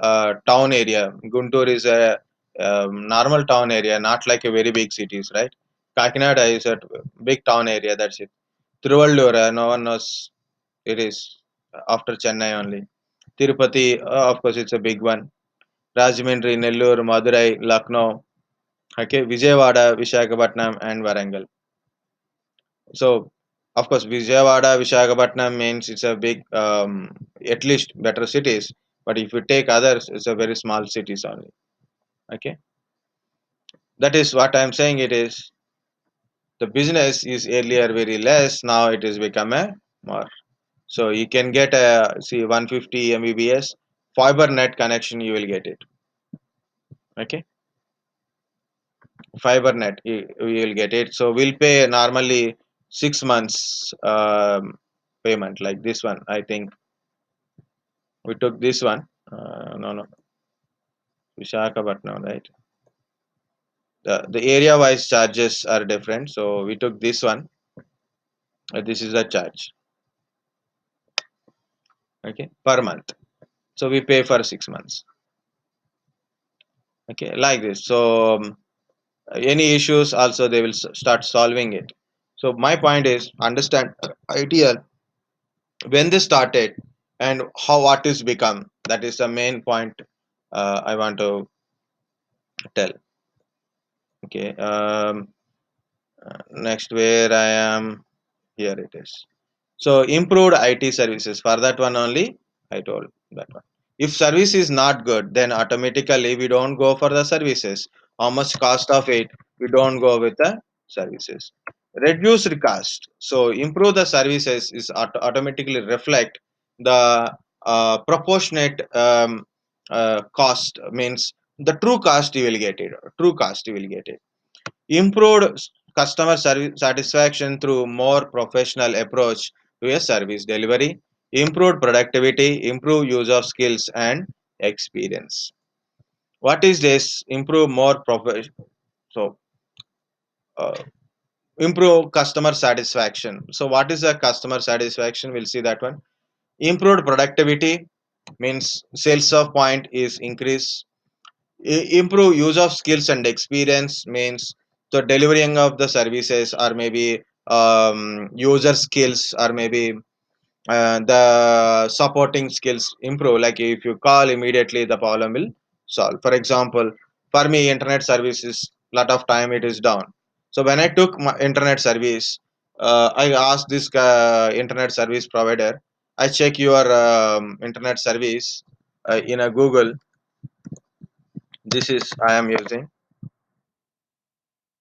town area. Guntur is a normal town area, not like a very big cities, right? Kakinada is a big town area. That's it. Thiruvallur, no one knows. It is after Chennai only. Tirupati, of course, it's a big one. Rajahmundry, Nellore, Madurai, Lucknow. Okay, Vijayawada, Visakhapatnam, and Warangal. So, of course, Vijayawada, Visakhapatnam means it's a big, at least better cities. But if you take others, it's a very small cities only. Okay, that is what I'm saying. It is the business is earlier very less. Now it is become a more. So you can get a, see, 150 Mbps fiber net connection. You will get it. Okay, fiber net, we will get it. So we'll pay normally 6 months payment, like this one. I think we took this one. No, Vishakhapatnam, right? The area wise charges are different, so we took this one. This is the charge, okay, per month. So we pay for 6 months, okay, like this. So any issues also they will start solving it. So my point is understand ideal when they started and how what is become. That is the main point I want to tell. Okay. Next, where I am, here it is. So improved IT services, for that one only I told that one. If service is not good, then automatically we don't go for the services. How much cost of it, we don't go with the services. Reduced cost, so improve the services is automatically reflect the proportionate cost, means the true cost you will get it, true cost you will get it. Improved customer service satisfaction through more professional approach to a service delivery. Improved productivity, improve use of skills and experience. What is this? Improve more so uh, improve customer satisfaction. So what is the customer satisfaction? We'll see that one. Improved productivity means sales of point is increased. Improve use of skills and experience means the delivering of the services, or maybe user skills, or maybe the supporting skills improve. Like if you call immediately, the problem will solve. For example, for me internet service is lot of time it is down. So when I took my internet service, I asked this internet service provider, I check your internet service in a Google. This is I am using,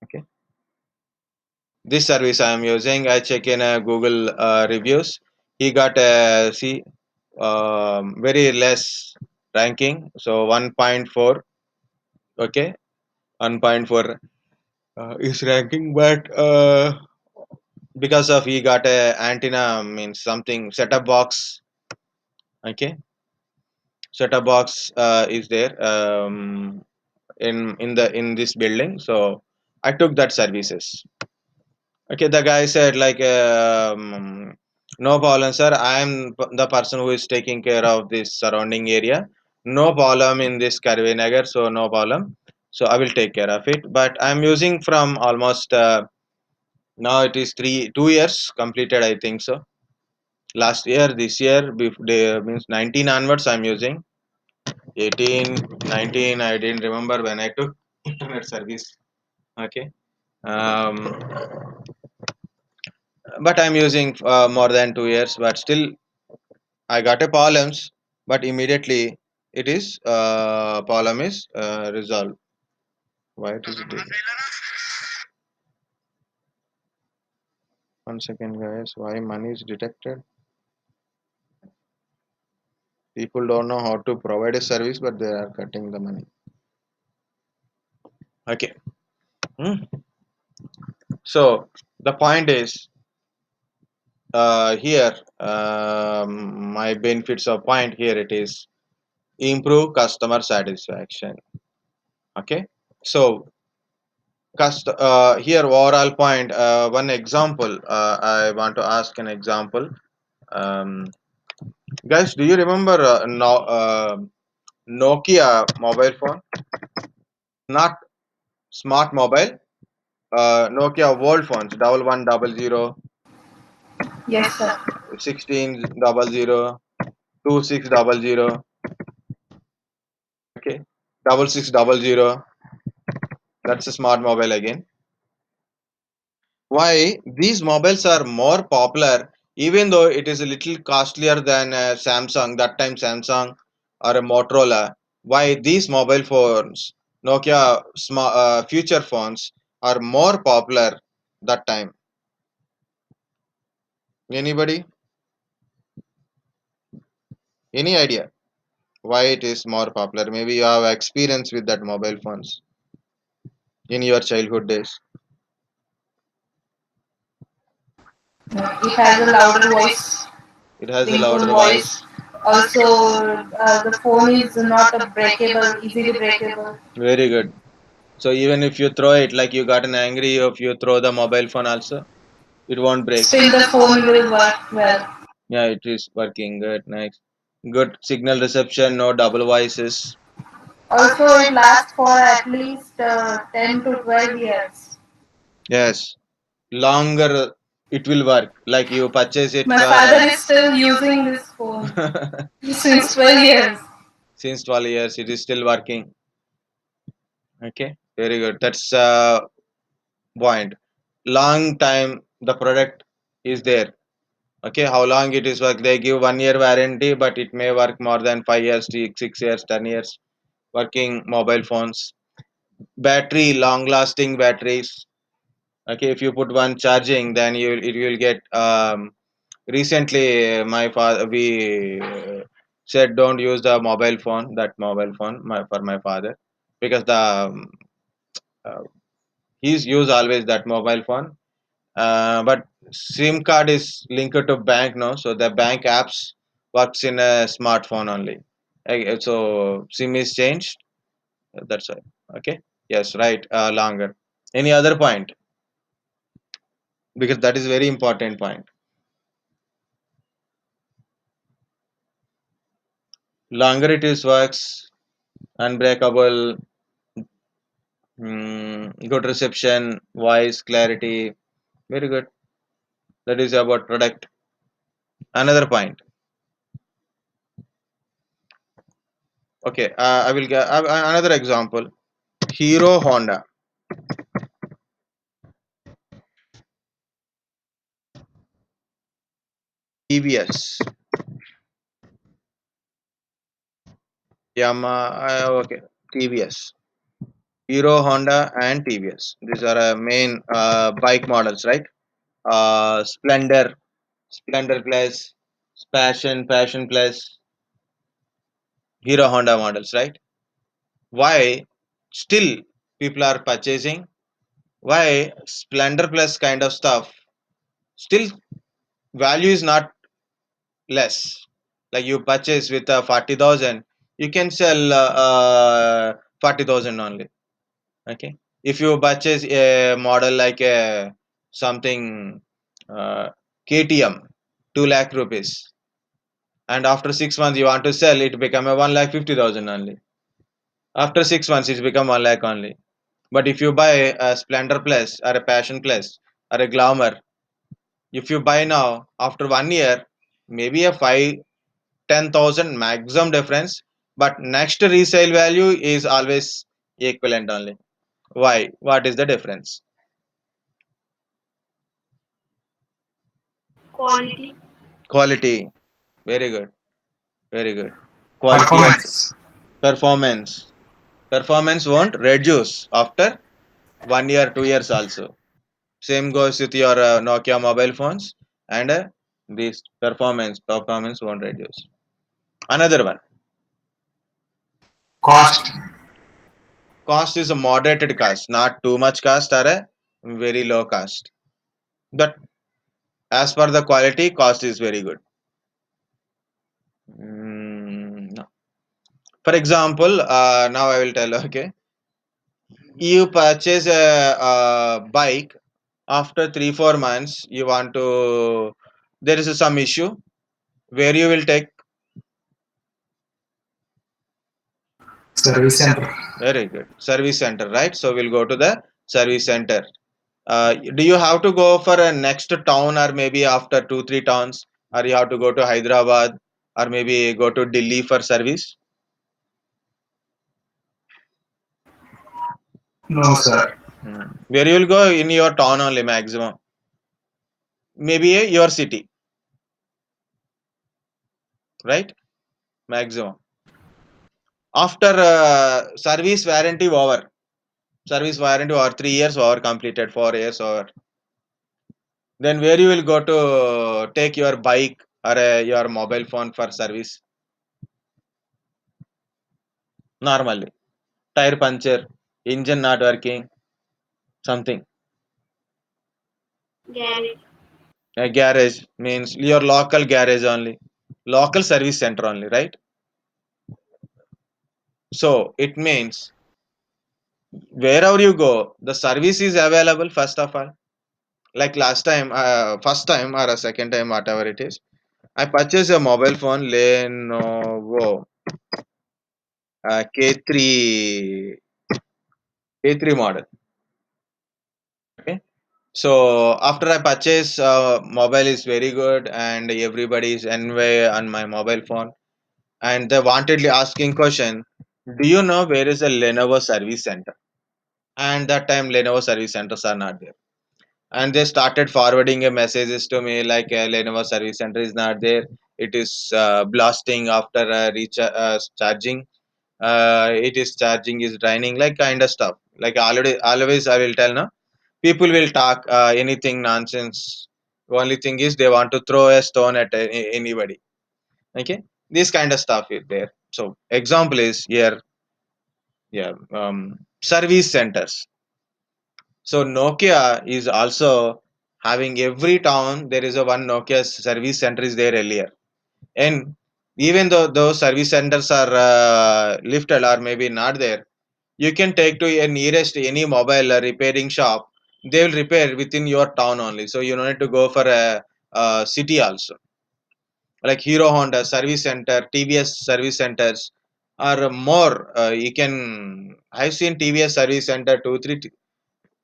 okay, this service I am using. I check in Google reviews. He got a see very less ranking, so 1.4, okay, 1.4 is ranking. But because of he got a antenna, means something setup box, okay, setup box is there in this building. So I took that services. Okay, the guy said like, no problem, sir. I am the person who is taking care of this surrounding area. No problem in this Karve Nagar, so no problem. So I will take care of it. But I am using from almost now it is 2 years completed, I think so. Last year, this year, means 19 onwards, I am using 18, 19. I didn't remember when I took internet service. Okay. Um, but I'm using more than 2 years, but still I got a problems, but immediately it is problem is resolved. Why it is it? 1 second, guys. Why money is detected? People don't know how to provide a service, but they are cutting the money. Okay. Hmm. So the point is here, my benefits of point here it is improve customer satisfaction. Okay. So here overall point, one example, I want to ask an example. um, Guys, do you remember Nokia mobile phone? Not smart mobile, Nokia old phones, 1100, Yes, sir. 1600, 2600, okay, 6600. That's a smart mobile again. Why these mobiles are more popular, even though it is a little costlier than Samsung, that time Samsung or a Motorola? Why these mobile phones, Nokia future phones, are more popular that time? Anybody? Any idea why it is more popular? Maybe you have experience with that mobile phones. in your childhood days? It has a louder voice, It has a ringtone louder voice. voice. Also, the phone is not a breakable, easily breakable. Very good. So even if you throw it, like you got an angry, if you throw the mobile phone also, it won't break. Still, the phone will work well. Yeah, it is working good. Nice. Good signal reception, no double voices. Also, it lasts for at least 10 to 12 years. Yes, longer it will work. Like you purchase it My for father is still using this phone since 12 years. since 12 years, it is still working. Okay, very good. That's point. Long time the product is there. Okay, how long it is work? They give 1 year warranty, but it may work more than 5 years, 6 years, 10 years. Working mobile phones. Battery, long lasting batteries. Okay, if you put one charging, then you it will get. Recently, my father we said don't use the mobile phone. That mobile phone for my father because the uh, he's used always that mobile phone. But SIM card is linked to bank now, so the bank apps works in a smartphone only. So SIM is changed. That's why. Okay. Yes. Right. Longer. Any other point? Because that is very important point. Longer it is works, unbreakable, good reception, voice clarity. Very good. That is about product. Another point. Okay. I will get another example. Hero Honda. TVS. Yamaha. Okay. TVS. Hero Honda and TVS. These are main bike models, right? Splendor, Splendor Plus, Passion Plus, Hero Honda models, right? Why still people are purchasing? Why Splendor Plus kind of stuff still value is not less? Like you purchase with 40,000, you can sell 40,000 only. Okay, if you purchase a model like a something uh, KTM, 2 lakh rupees, and after 6 months you want to sell it, become a 1,50,000 only. After 6 months, it's become 1 lakh only. But if you buy a Splendor Plus or a Passion Plus or a Glamour, if you buy now, after 1 year, maybe a 5-10,000 maximum difference, but next resale value is always equivalent only. Why? What is the difference? Quality. Quality. Very good. Very good. Quality of Performance. performance. Performance won't reduce after 1 year, 2 years also. Same goes with your Nokia mobile phones, and this performance won't reduce. Another one, Cost. cost is a moderated cost, not too much cost or a very low cost. But as per the quality, cost is very good. No. For example, now I will tell. Okay, you purchase a bike after 3-4 months. You want to. There is some issue where you will take. Service center. Very good. Service center, right? So we'll go to the service center. Do you have to go for a next town or maybe after 2-3 towns, or you have to go to Hyderabad or maybe go to Delhi for service? No, sir. Where you will go in your town only maximum. Maybe your city, right? Maximum. After service warranty over 3 years over completed, 4 years over. Then where you will go to take your bike or your mobile phone for service? Normally, tire puncture, engine not working, Something. Garage. A garage means your local garage only, local service center only, right? So it means wherever you go, the service is available first of all. Like last time, first time or a second time, whatever it is, I purchased a mobile phone Lenovo K3 K3 model. Okay. So after I purchase, mobile is very good and everybody is envy on my mobile phone, and they wantedly asking question, do you know where is a Lenovo service center? And that time Lenovo service centers are not there, and they started forwarding a messages to me like Lenovo service center is not there. It is blasting after charging. It is charging is draining, like kind of stuff. Like already always I will tell now. People will talk anything nonsense. Only thing is they want to throw a stone at anybody. Okay, this kind of stuff is there. So example is here. Yeah, service centers. So Nokia is also having every town there is a one Nokia service center is there earlier, and even though those service centers are lifted or maybe not there, you can take to a nearest any mobile repairing shop. They will repair within your town only, so you don't need to go for a city also. Like Hero Honda service center, TVS service centers are more. You can I've seen TVS service center two three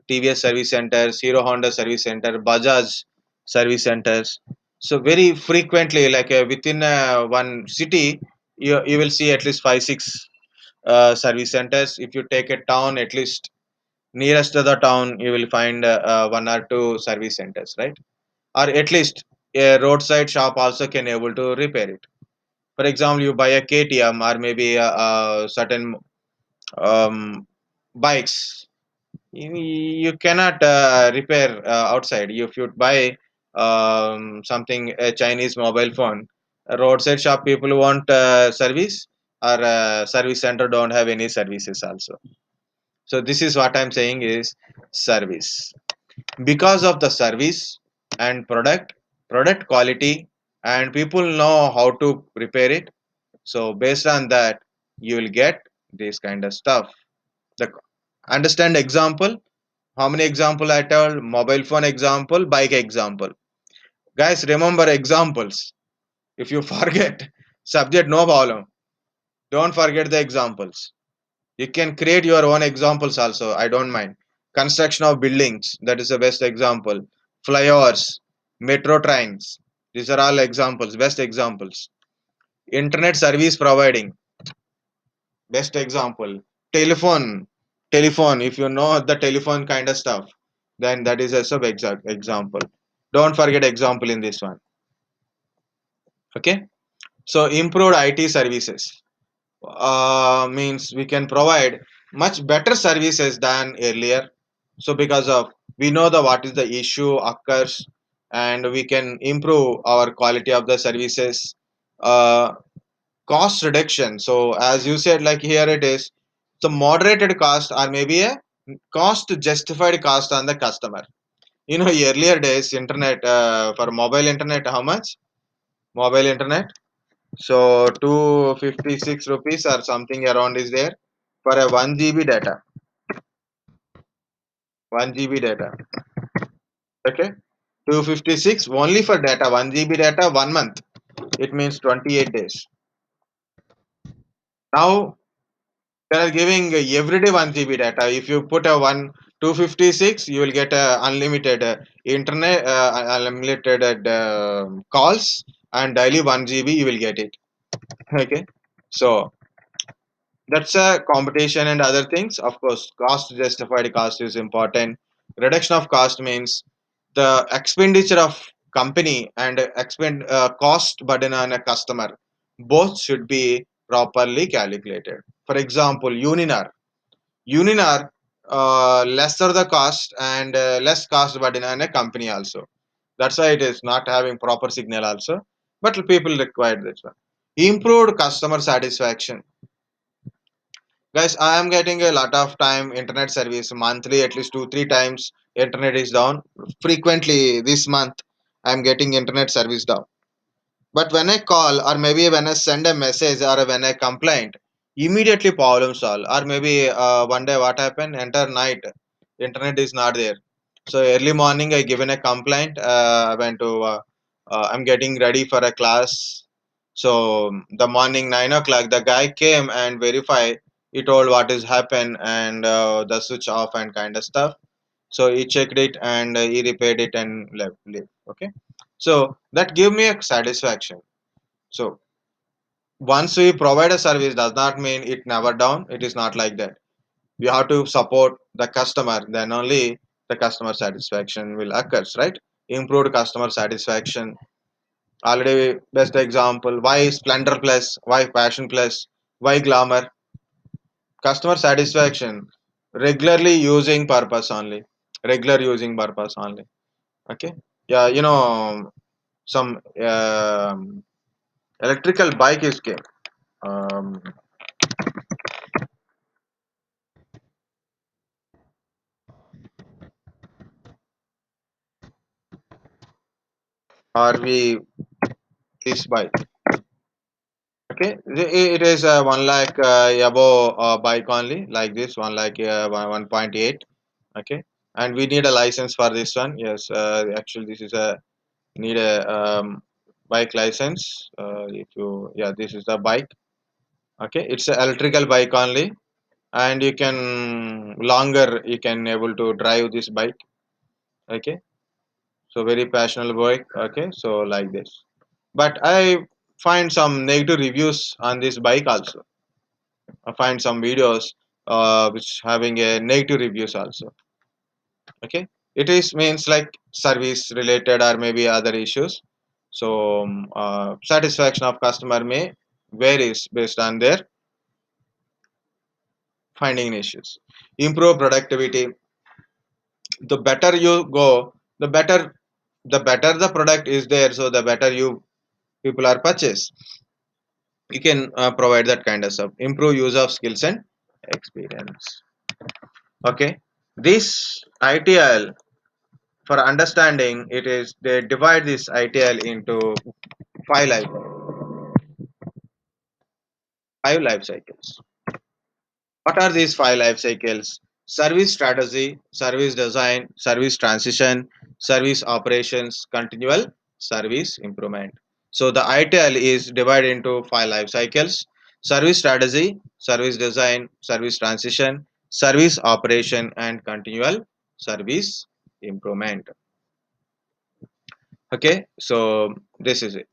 TVS service centers, Hero Honda service center, Bajaj service centers. So very frequently, like within one city, you will see at least five six service centers. If you take a town, at least nearest to the town, you will find one or two service centers, right? Or at least a roadside shop also can able to repair it. For example, you buy a KTM or maybe a certain um, bikes, you cannot repair outside. If you buy something a Chinese mobile phone, a roadside shop people want service, or service center don't have any services also. So this is what I'm saying is service. Because of the service and product quality, and people know how to repair it. So based on that, you will get this kind of stuff. The understand example. How many example I told? Mobile phone example, bike example. Guys, remember examples. If you forget subject, no problem. Don't forget the examples. You can create your own examples also. I don't mind. Construction of buildings. That is the best example. Flyovers, metro trains. These are all examples. Best examples. Internet service providing. Best example. Telephone. Telephone. If you know the telephone kind of stuff, then that is a sub exact example. Don't forget example in this one. Okay. So improved IT services means we can provide much better services than earlier. So because of we know the what is the issue occurs, and we can improve our quality of the services. Uh, Cost reduction. So as you said, like here it is, so moderated cost or maybe a cost justified cost on the customer. You know, earlier days internet for mobile internet, how much? Mobile internet. So 256 rupees or something around is there for a 1 GB data. 1 GB data. Okay. 256 only for data. 1 GB data 1 month. It means 28 days. Now they are giving everyday 1 GB data. If you put a one 256, you will get unlimited internet, unlimited calls, and daily 1 GB you will get it. Okay, so that's a competition and other things. Of course, cost justified cost is important. Reduction of cost means the expenditure of company and expend cost burden on a customer. Both should be properly calculated. For example, Uninar lesser the cost and less cost burden on a company also. That's why it is not having proper signal also. But people require this one. Improved customer satisfaction. Guys, I am getting a lot of time internet service monthly, at least 2 3 times. Internet is down frequently. This month I am getting internet service down. But when I call, or maybe when I send a message, or when I complain, immediately problem solve. Or maybe one day what happened? Enter night, internet is not there. So early morning I given a complaint. I went to. I'm getting ready for a class. So the morning 9 o'clock, the guy came and verify. He told what is happened and the switch off and kind of stuff. So he checked it and he repaired it and left. Leave. Okay. So that give me a satisfaction. So once we provide a service does not mean it never down. It is not like that. We have to support the customer. Then only the customer satisfaction will occurs, right? Improved customer satisfaction. Already best example. Why Splendor Plus? Why Passion Plus? Why Glamour? Customer satisfaction. Regularly using purpose only. Regular using purpose only. Okay. Yeah, some electrical bike is came. Um, or we this bike. Okay, it is 1 lakh above bike only, like this 1 lakh 1.8. Okay, and we need a license for this one. Yes, actually this is a need a bike license. If you yeah, this is the bike. Okay, it's a electrical bike only, and you can longer you can able to drive this bike. Okay, so very passionate bike. Okay, so like this, but I find some negative reviews on this bike also. I find some videos which having a negative reviews also. Okay, it is means like service related or maybe other issues. So satisfaction of customer may varies based on their finding issues. Improve productivity. The better you go, the better the product is there. So the better you people are purchase. You can provide that kind of stuff. Improve use of skills and experience. Okay, this ITL for understanding it is they divide this ITL into five life cycles. What are these five life cycles? Service strategy, service design, service transition, service operations, continual service improvement. So the ITL is divided into five life cycles: service strategy, service design, service transition, service operation, and continual service improvement. Okay, so this is it.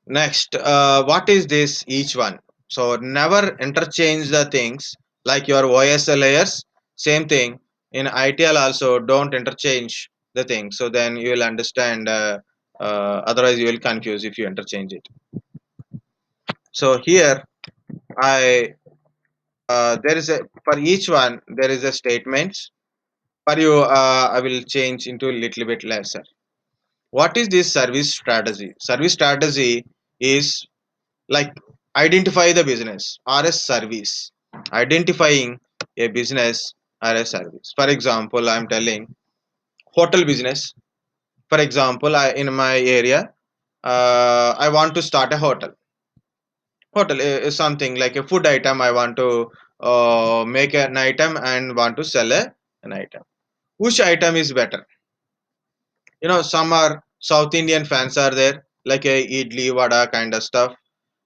Next, what is this each one? So never interchange the things like your OSL layers. Same thing in ITL also. Don't interchange the things. So then you will understand. Otherwise, you will confuse if you interchange it. So here I there is a for each one there is a statements. For you, I will change into a little bit lesser. What is this service strategy? Service strategy is like identify the business or a service, identifying a business or a service. For example, I'm telling hotel business. For example, in my area, I want to start a hotel is something like a food item. I want to make an item and want to sell an item. Which item is better? Some are South Indian fans are there, like a idli vada kind of stuff.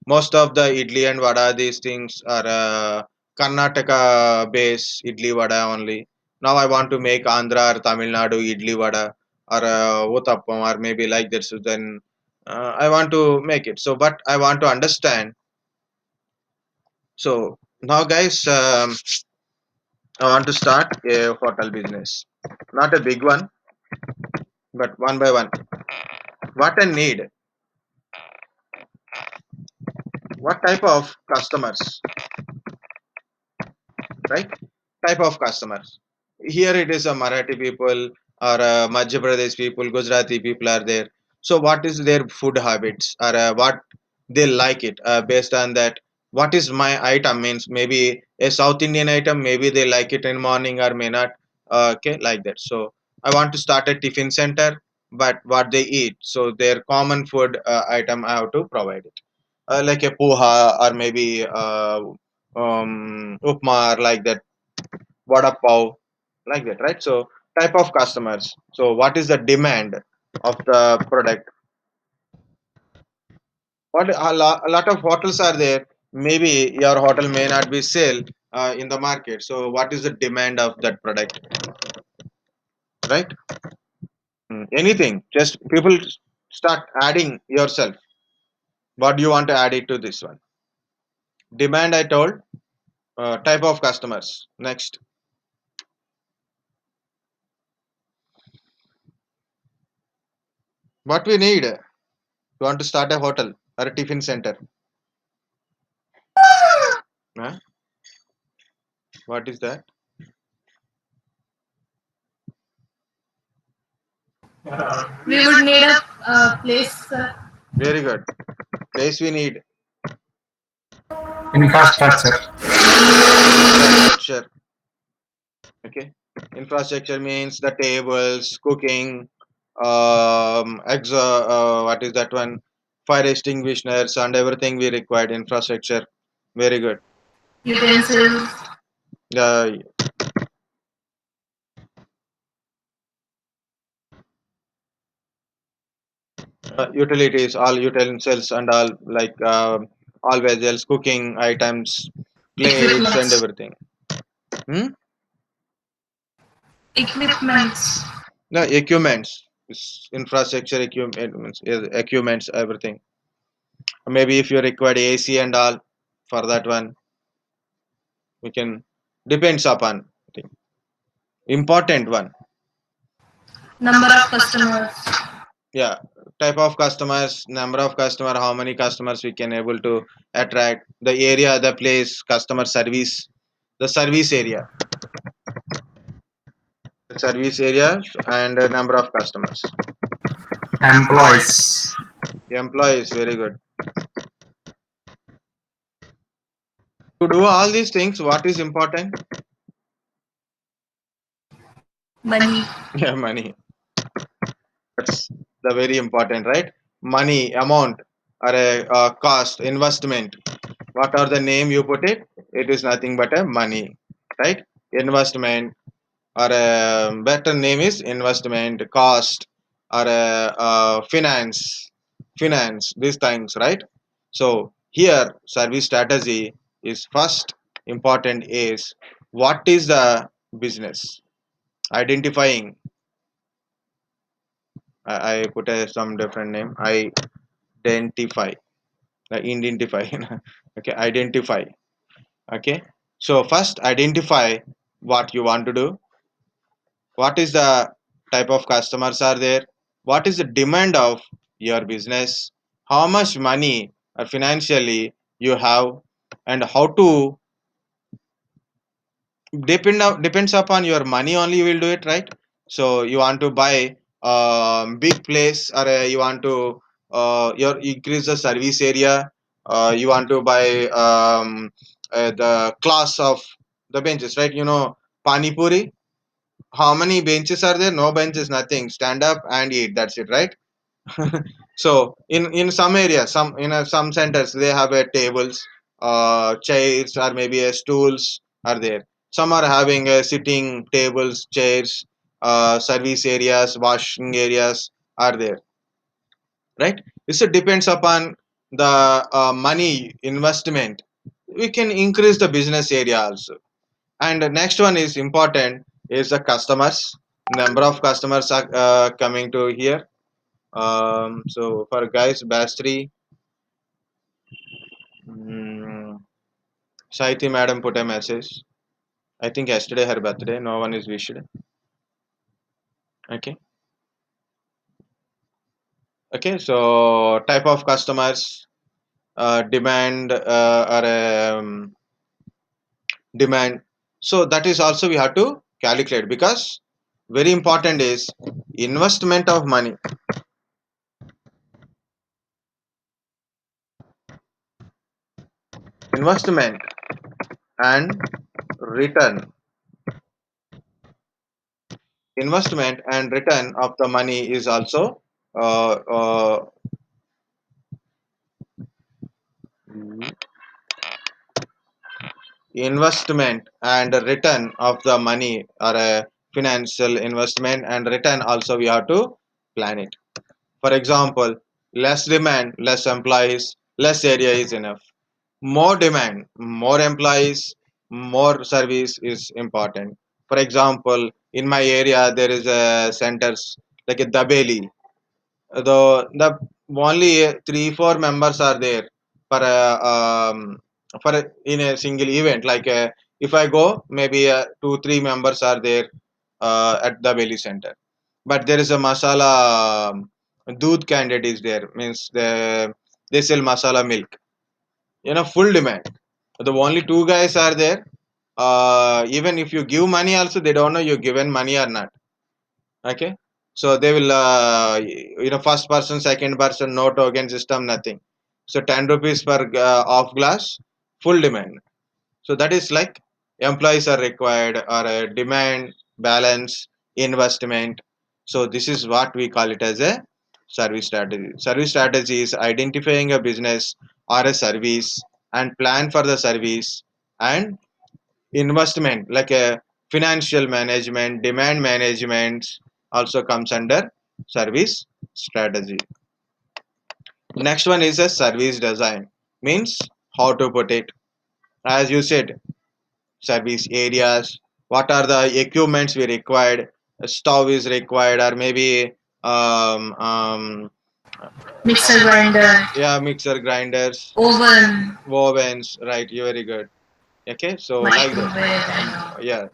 Most of the idli and vada, these things are Karnataka based idli vada only. Now I want to make Andhra or Tamil Nadu idli vada or uttappam or maybe like that. So then I want to make it. So, but I want to understand. So now, guys, I want to start a hotel business. Not a big one, but one by one. What I need, what type of customers, right? Type of customers. Here it is a Marathi people or Madhya Pradesh people, Gujarati people are there. So what is their food habits or what they like it? Based on that, what is my item means, maybe a South Indian item, maybe they like it in morning or may not. Okay, like that. So I want to start a tiffin center, but what they eat, so their common food item I have to provide it, like a poha or maybe upma or like that, vada pav, like that, right? So type of customers, so what is the demand of the product. What a lot of hotels are there. Maybe your hotel may not be sale in the market. So what is the demand of that product, right? Anything. Just people start adding yourself. What do you want to add it to this one? Demand I told. Type of customers. Next. What we need? You want to start a hotel or a tiffin center. Huh? What is that? We would need a place, sir. Very good. Place we need. Infrastructure. Infrastructure. Okay, infrastructure means the tables, cooking, what is that one, fire extinguishers and everything we required infrastructure. Very good. Utensils. uh, Utilities, all utensils and all, like all vessels, cooking items, plates and Equipments. everything. Hmm? Equipments. No, equipments. Infrastructure equipments, equipments, everything. Maybe if you require AC and all, for that one we can, depends upon thing. Important one. Number of customers. Yeah, type of customers, number of customer, how many customers we can able to attract, the area, the place, customer service, the service area, the service area, and the number of customers. Employees. Employees, very good. To do all these things, what is important? Money. Yeah, money. That's the very important, right? Money, amount, or a cost, investment. What are the name you put it? It is nothing but a money, right? Investment, or a better name is investment, cost, or a, finance. These things, right? So here, service strategy is first important is what is the business, identifying. I put some different name. Identify, identify. Okay, identify. Okay, so first identify what you want to do, what is the type of customers are there, what is the demand of your business, how much money or financially you have, and how to depends upon your money only you will do it, right? So you want to buy big place, or you want to your increase the service area, you want to buy the class of the benches, right? Pani puri, how many benches are there? No benches, nothing, stand up and eat, that's it, right? So in some areas, some centers, they have a tables, chairs, or maybe a stools are there. Some are having a sitting tables, chairs, service areas, washing areas are there, right? This depends upon the money investment, we can increase the business area also. And the next one is important is the customers, number of customers are coming to here. So for guys, Bastri, mm, Saiti madam put a message. I think yesterday her birthday. No one is wished. Okay. Okay. So type of customers, demand, or demand. So that is also we have to calculate, because very important is investment of money. investment and return. Investment and return of the money is also uh, uh, investment and return of the money or a financial investment and return also we have to plan it. For example, less demand, less employees, less area is enough. More demand, more employees, more service is important. For example, in my area there is a centers like a Dabeli. The only 3 4 members are there for in a single event. Like if I go, maybe 2 3 members are there at the belly center. But there is a masala doodh candidate is there. Means they sell masala milk. Full demand. The only 2 guys are there. Even if you give money, also they don't know you given money or not. Okay, so they will first person, second person, no token system, nothing. So 10 rupees per off glass, full demand. So that is like employees are required or a demand balance investment. So this is what we call it as a service strategy. Service strategy is identifying a business or a service and plan for the service, and investment like a financial management, demand management also comes under service strategy. Next one is a service design, means how to put it. As you said, service areas, what are the equipments we required, a stove is required, or maybe um, um, Mixer grinder, yeah, mixer grinders, oven, ovens, right? You very good. Okay, so like that. microwave, and all. Yeah,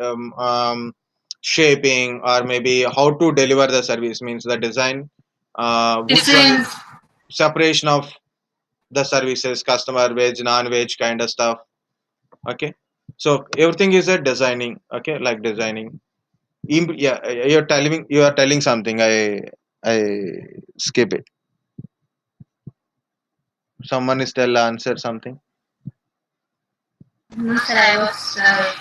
um, um, shaping or maybe how to deliver the service, means the design, which one is Tiffins, separation of the services, customer veg, non-veg kind of stuff. Okay, so everything is a designing. Okay, like designing. Yeah, you are telling something. I skip it. Someone is tell answer something. no, sir, I was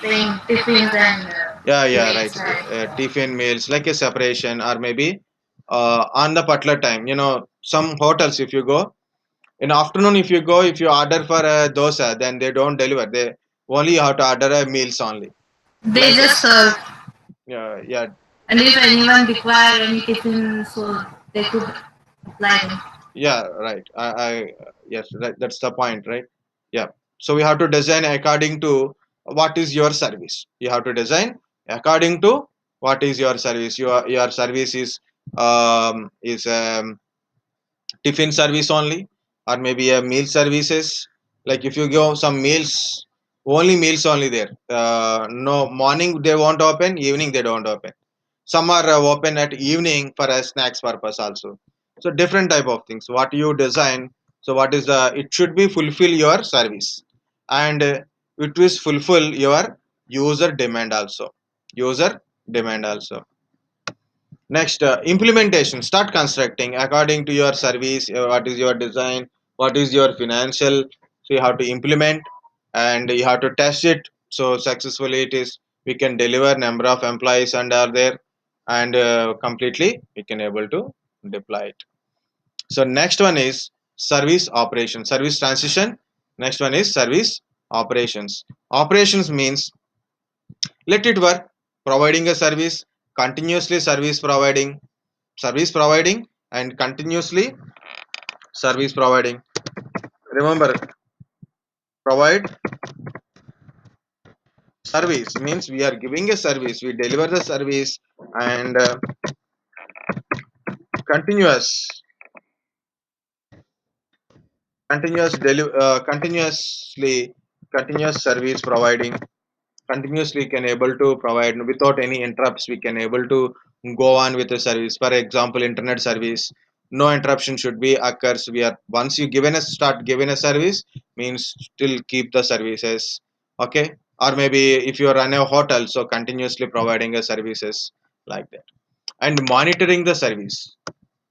saying tiffins and Yeah, right. meals, right? Tiffin meals like a separation, or maybe on the particular time. Some hotels, if you go in afternoon, if you order for a dosa, then they don't deliver. They only you have to order a meals only. They Like just serve. yeah, And if anyone require any tiffin, so they could apply them. yeah, right. I yes, right, that's the point, right? Yeah. So we have to design according to what is your service. You have to design according to what is your service. Your service is tiffin service only, or maybe a meal services. Like if you go some meals, only meals only there. No, morning they won't open, evening they don't open. Some are open at evening for a snacks purpose also. So different type of things what you design. So what is the it should be fulfill your service, and it will fulfill your user demand also. User demand also. Next, implementation. Start constructing according to your service. What is your design? What is your financial? So you have to implement, and you have to test it. So successfully, it is we can deliver number of employees and are there, and completely we can able to deploy it. So next one is service operation, service transition. Next one is service operations. Operations means let it work, providing a service, continuously service providing and continuously service providing. Remember, provide service means we are giving a service, we deliver the service, and continuous continuously continuous service providing, continuously can able to provide without any interrupts. We can able to go on with the service. For example, internet service, no interruption should be occurs. We are once you given a start given a service, means still keep the services. Okay, or maybe if you run a hotel, so continuously providing a services like that. And monitoring the service,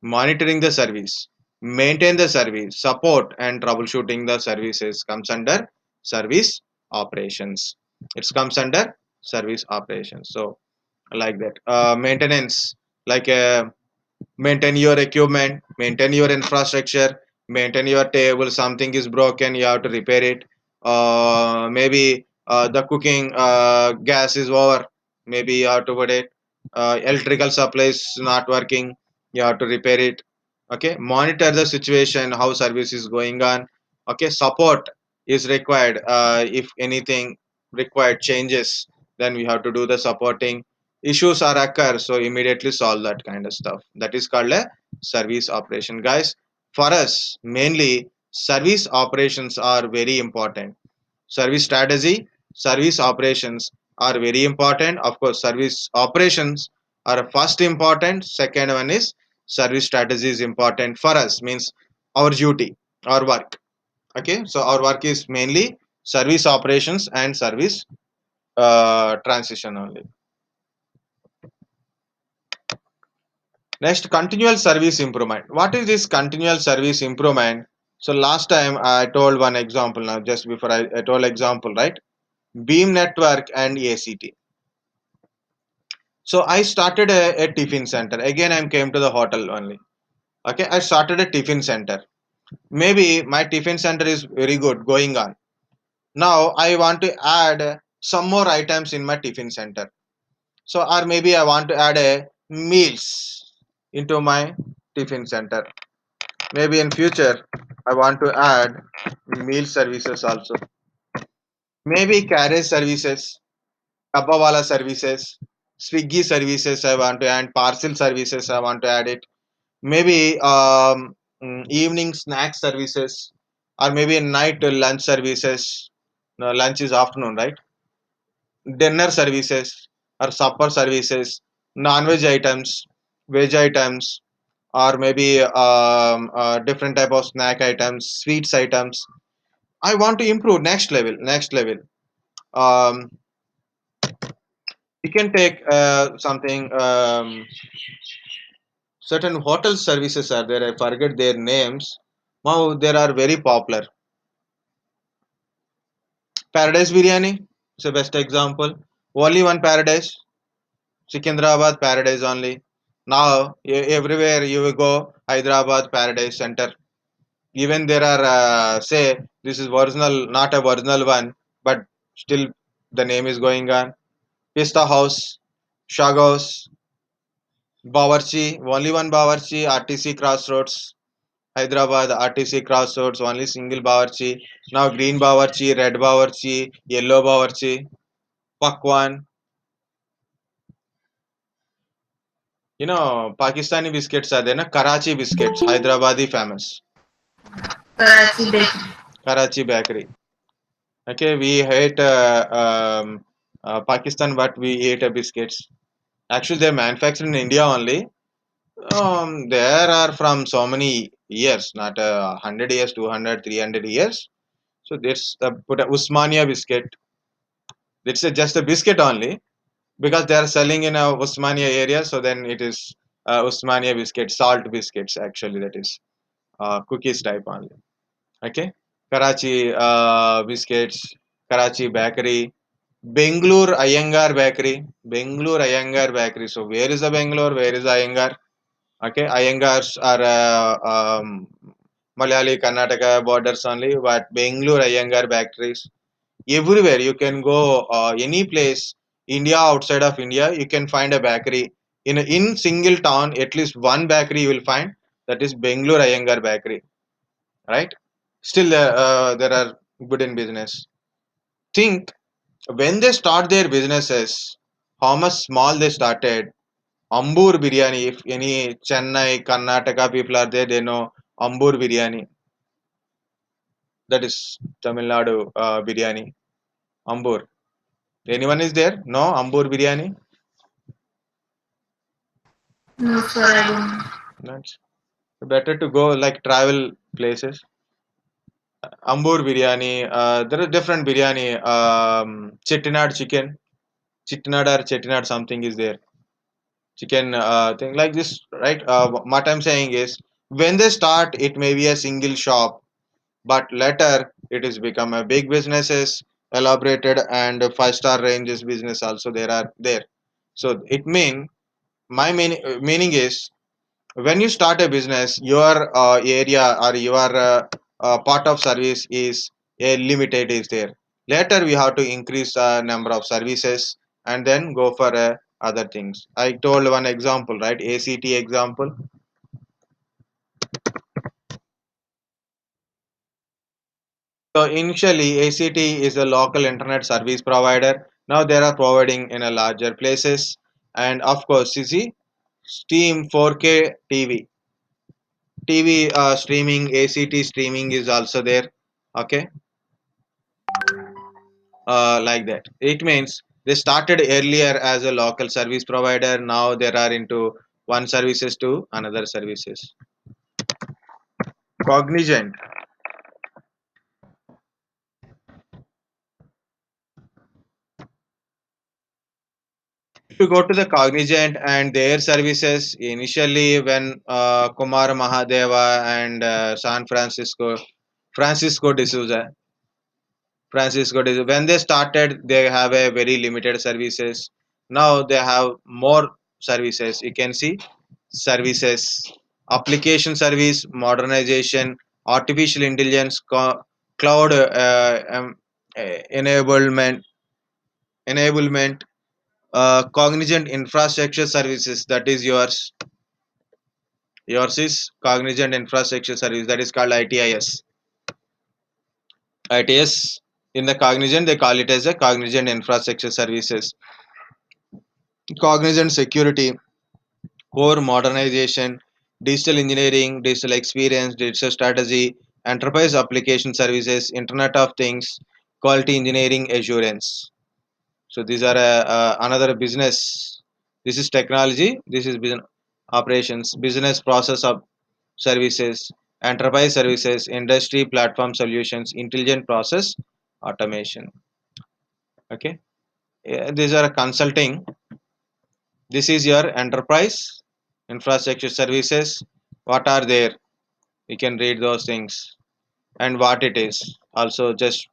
monitoring the service. maintain the service, support and troubleshooting the services comes under service operations. It comes under service operations. So like that, maintenance, like maintain your equipment, maintain your infrastructure, maintain your table. Something is broken, you have to repair it. Maybe the cooking gas is over, maybe you have to put it. Electrical supplies not working, you have to repair it. Okay, monitor the situation, how service is going on. Okay, support is required. If anything required changes, then we have to do the supporting. Issues are occur, so immediately solve that kind of stuff. That is called a service operation, guys. For us, mainly service operations are very important. Service strategy, service operations are very important. Of course, service operations are first important. Second one is service strategy is important for us, means our duty, our work. Okay, so our work is mainly service operations and service transition only. Next, continual service improvement. What is this continual service improvement? So last time I told one example. Now just before I told example, right? Beam network and ACT. So I started a tiffin center. Again, I came to the hotel only. Okay, I started a tiffin center. Maybe my tiffin center is very good going on. Now I want to add some more items in my tiffin center. So or maybe I want to add a meals into my tiffin center. Maybe in future I want to add meal services also. Maybe carriage services, Dabbawala services, Swiggy services I want to add, parcel services I want to add it. Maybe evening snack services, or maybe night lunch services. No, lunch is afternoon, right? Dinner services or supper services, non-veg items, veg items, or maybe different type of snack items, sweets items. I want to improve next level, next level. Um, you can take something. Certain hotel services are there. I forget their names. Now they are very popular. Paradise Biryani is the best example. Only one Paradise, Secunderabad Paradise only. Now everywhere you will go, Hyderabad Paradise Center. Even there are say this is original, not a original one, but still the name is going on. Pista House, Shagos, Bawarchi, only one Bawarchi, RTC Crossroads, Hyderabad RTC Crossroads, only single Bawarchi. Now green Bawarchi, red Bawarchi, yellow Bawarchi, Pakwan. Pakistani biscuits are there, na? Karachi biscuits, Hyderabadi famous. Karachi Bakery. Karachi bakery. Okay, we hate Pakistan, but we eat biscuits. Actually, they're manufactured in India only. There are from so many years, not 100 years, 200, 300 years. So this put a Usmania biscuit. It's just a biscuit only because they are selling in a Usmania area. So then it is Usmania biscuit, salt biscuits. Actually, that is cookies type only. Okay, Karachi biscuits, Karachi bakery, Bangalore Iyengar bakery, Bangalore Iyengar bakery. So where is the Bangalore? Where is Iyengar? Okay, Iyengars are Malayali Karnataka borders only, but Bangalore Iyengar bakeries everywhere you can go, any place, India, outside of India, you can find a bakery. In single town, at least one bakery you will find, that is Bangalore Iyengar bakery, right? Still there are good in business. Think when they start their businesses, how much small they started. Ambur biryani, if any Chennai Karnataka people are there, they know Ambur biryani. That is Tamil Nadu biryani. Ambur, anyone is there? No, Ambur biryani. No, sir, I don't know. That's better to go like travel places. Ambur biryani, there are different biryani. Chettinad chicken, Chettinad or Chettinad something is there. Chicken thing like this, right? What I'm saying is When they start, it may be a single shop, but later it is become a big businesses, elaborated and five-star ranges business also there are there. So it mean my meaning is when you start a business, your area or your part of service is a limited is there. Later we have to increase the number of services and then go for other things. I told one example, right? ACT example. So initially, ACT is a local internet service provider. Now they are providing in a larger places, and of course, CC Steam 4K TV streaming, ACT streaming is also there. Okay, like that. It means they started earlier as a local service provider. Now they are into one services to another services. Cognizant. If you go to the Cognizant and their services, initially when Kumar Mahadeva and Francisco D'Souza, when they started, they have a very limited services. Now they have more services. You can see services, application service, modernization, artificial intelligence, cloud enablement, enablement, Cognizant infrastructure services. That is yours. Yours is Cognizant Infrastructure Service, that is called ITIS. ITS in the Cognizant they call it as a Cognizant Infrastructure Services. Cognizant Security, Core Modernization, Digital Engineering, Digital Experience, Digital Strategy, Enterprise Application Services, Internet of Things, Quality Engineering Assurance. So these are another business. This is technology. This is business operations, business process of services, enterprise services, industry platform solutions, intelligent process automation. Okay, these are consulting. This is your enterprise infrastructure services. What are there? You can read those things and what it is. Also, just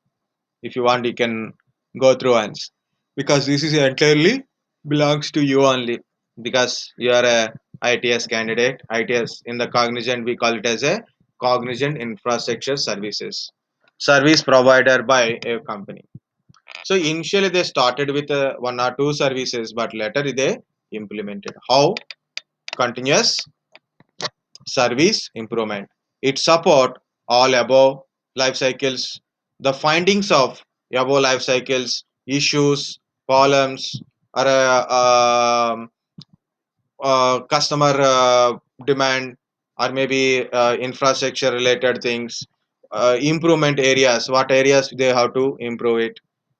if you want, you can go through once because this is entirely belongs to you only because you are a ITS candidate. ITS in the Cognizant we call it as a Cognizant Infrastructure Services service provider by a company. So initially they started with one or two services, but later they implemented how continuous service improvement. It support all above life cycles. The findings of above life cycles, issues, problems, or customer demand, or maybe infrastructure related things, improvement areas. What areas they have to improve it?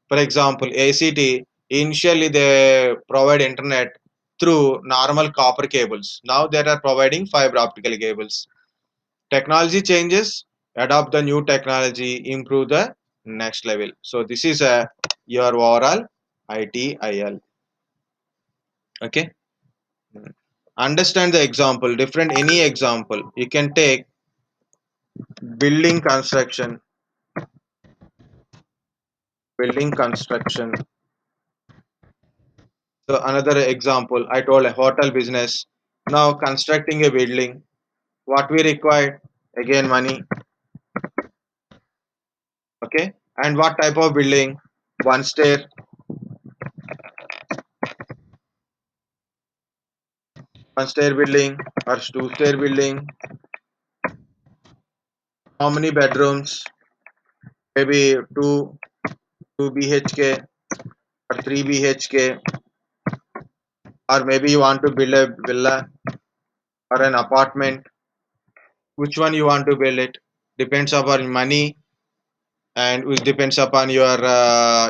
For example, ACT initially they provide internet through normal copper cables. Now they are providing fiber optical cables. Technology changes, adopt the new technology, improve the next level. So this is a your overall ITIL. Okay. Understand the example. Different any example you can take building construction, building construction. So another example I told a hotel business. Now constructing a building. What we require again money. Okay. And what type of building? One stair, one stair building or two stair building. How many bedrooms? Maybe two BHK or three BHK, or maybe you want to build a villa or an apartment. Which one you want to build it? Depends upon money and which depends upon your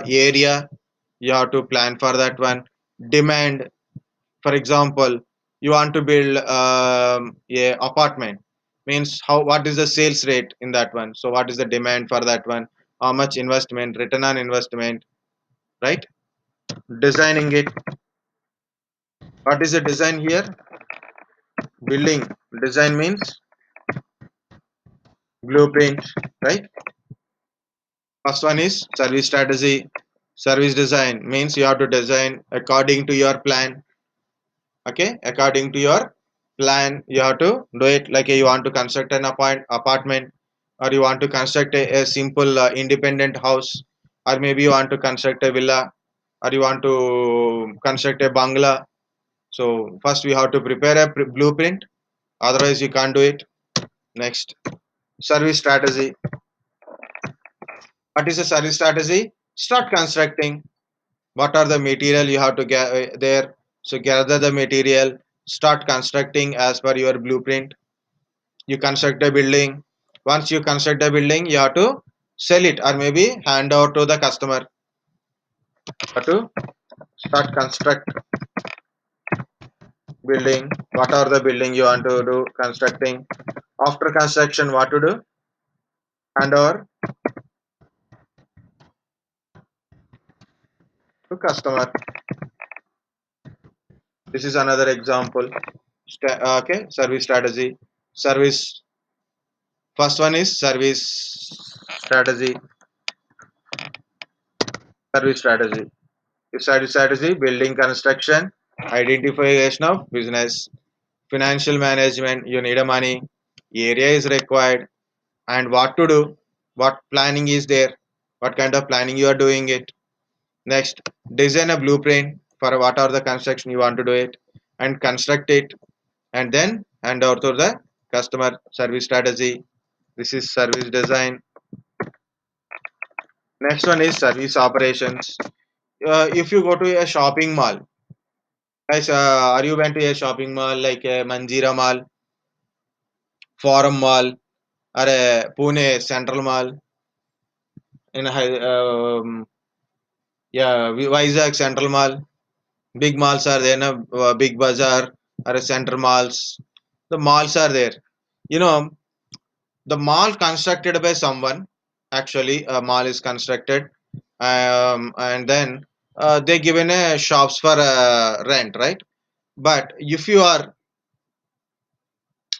area. You have to plan for that one. Demand, for example, you want to build a apartment means how what is the sales rate in that one? So what is the demand for that one? How much investment, return on investment, right? Designing it. What is the design here? Building. Design means blueprint, right? First one is service strategy. Service design means you have to design according to your plan. Okay, according to your plan, you have to do it like you want to construct an apartment, or you want to construct a simple independent house, or maybe you want to construct a villa, or you want to construct a bungalow. So first we have to prepare a blueprint, otherwise you can't do it. Next, service strategy. What is a service strategy? Start constructing. What are the material you have to get there? So gather the material, start constructing as per your blueprint. You construct a building. Once you construct a building, you have to sell it or maybe hand over to the customer. You have to start construct building. What are the building you want to do constructing? After construction, what to do? Hand over to customer. This is another example. Okay, service strategy. Service. First one is service strategy. Service strategy. Service strategy, building construction, identification of business, financial management. You need a money, area is required, and what to do, what planning is there, what kind of planning you are doing it. Next, design a blueprint for what are the construction you want to do it, and construct it, and then hand over to the customer. Service strategy. This is service design. Next one is service operations. If you go to a shopping mall, guys, are you went to a shopping mall like a Manjira Mall, Forum Mall, or a Pune Central Mall in yeah, Vizag Central Mall? Big malls are there, na? Big Bazaar or a Central malls. The malls are there. You know, the mall constructed by someone. Actually, a mall is constructed, and then they given a shops for rent, right? But if you are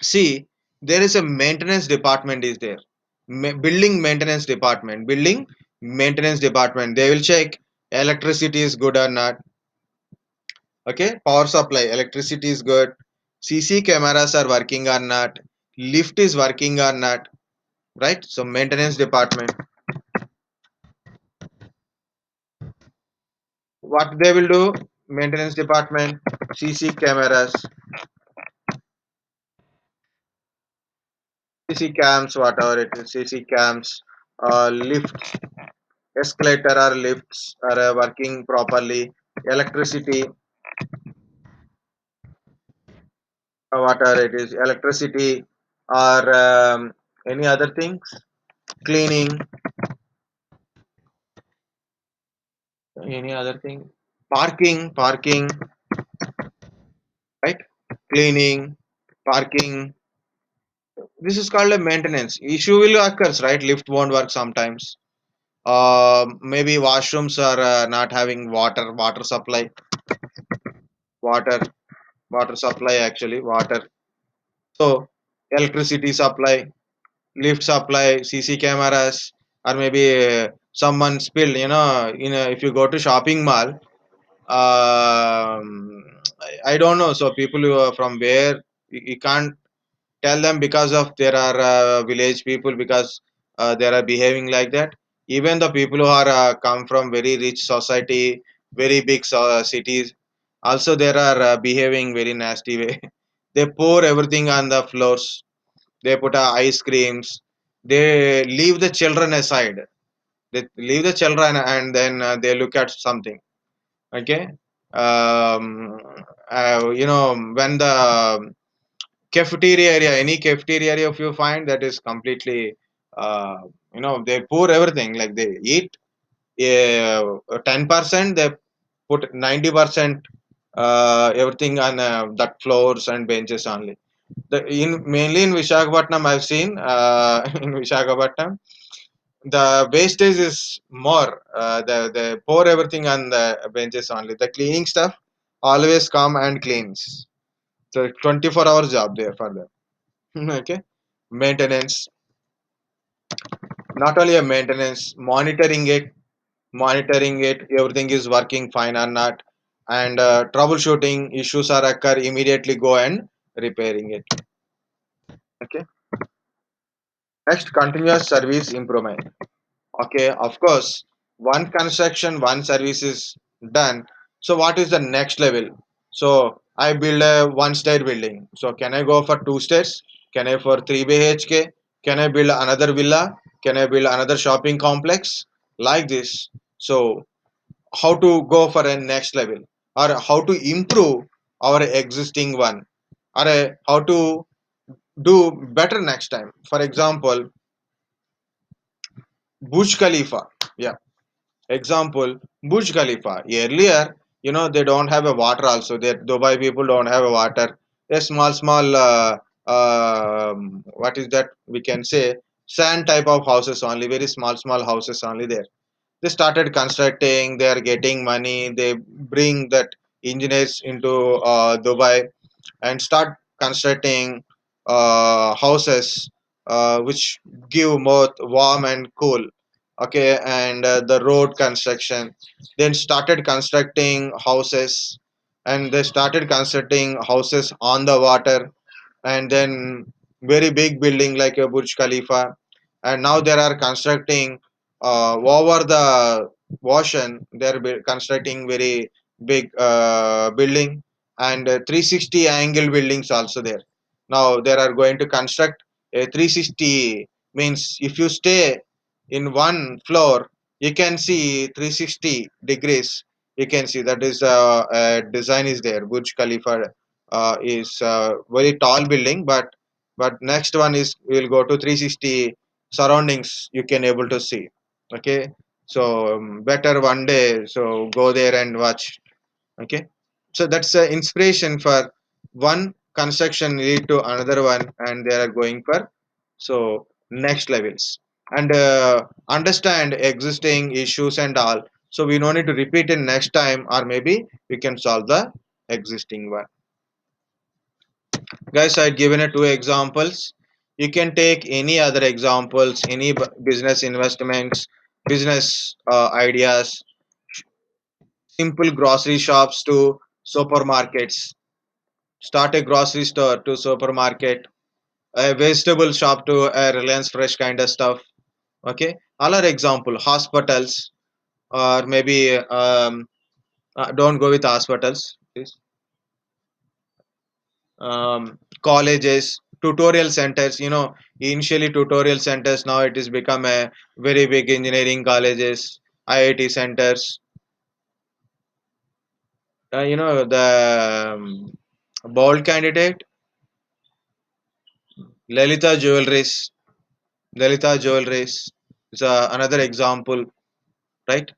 see, there is a maintenance department is there. Building maintenance department. They will check electricity is good or not. Okay, power supply, electricity is good. CC cameras are working or not. Lift is working or not. Right. So maintenance department. What they will do? Maintenance department. CC cameras, CC cams, whatever it is. CC cams. Lift, escalator or lifts are working properly. Electricity, whatever it is, electricity or any other things. Cleaning, any other thing. Parking, right? Cleaning, parking. This is called a maintenance. Issue will occurs, right? Lift won't work sometimes. Maybe washrooms are not having water supply, water, water supply actually, water. So electricity supply, lift supply, CC cameras, or maybe someone spilled. If you go to shopping mall, I don't know. So people who are from where you can't tell them because of there are village people because they are behaving like that. Even the people who are come from very rich society, very big cities, also there are behaving very nasty way. They pour everything on the floors, they put ice creams. They leave the children aside. They leave the children and then they look at something. Okay. When the cafeteria area, any cafeteria area, if you find that is completely, they pour everything like they eat 10%, they put 90% everything on that floors and benches only. In mainly in Visakhapatnam, I've seen in Visakhapatnam, the wastage is more. They pour everything on the benches only. The cleaning stuff always come and cleans. So 24 hours job there for them. Okay, maintenance. Not only a maintenance, monitoring it, everything is working fine or not, and troubleshooting issues are occur, immediately go and repairing it. Okay. Next, continuous service improvement. Okay, of course, one construction, one service is done. So what is the next level? So I build a one stair building. So can I go for two stairs? Can I for 3 BHK? Can I build another villa? Can I build another shopping complex? Like this. So how to go for a next level, or how to improve our existing one, or how to do better next time. For example, Burj Khalifa. Yeah. Example, Burj Khalifa. Earlier, they don't have a water also. The Dubai people don't have a water. A small, what is that? We can say sand type of houses only, very small houses only there. They started constructing. They are getting money. They bring that engineers into Dubai and start constructing houses which give both warm and cool. Okay, and the road construction, then started constructing houses, and they started constructing houses on the water, and then very big building like a Burj Khalifa, and now they are constructing over the ocean. They are constructing very big building, and 360 angle buildings also there. Now they are going to construct a 360, means if you stay in one floor, you can see 360 degrees. You can see that is design is there. Burj Khalifa is very tall building, but next one is we'll go to 360 surroundings you can able to see. Okay, so better one day, so go there and watch. Okay, so that's inspiration for one construction lead to another one, and they are going for so next levels, and understand existing issues and all, so we don't need to repeat it next time, or maybe we can solve the existing one. Guys, I'd given it two examples. You can take any other examples, any business investments, business ideas, simple grocery shops to supermarkets, start a grocery store to supermarket, a vegetable shop to a Reliance Fresh kind of stuff. Okay, all are example. Hospitals, or maybe don't go with hospitals, please. Colleges, tutorial centers. Initially tutorial centers, now it is become a very big engineering colleges, IIT centers. The bold candidate, Lalita Jewelries. Lalita Jewelries is another example, right?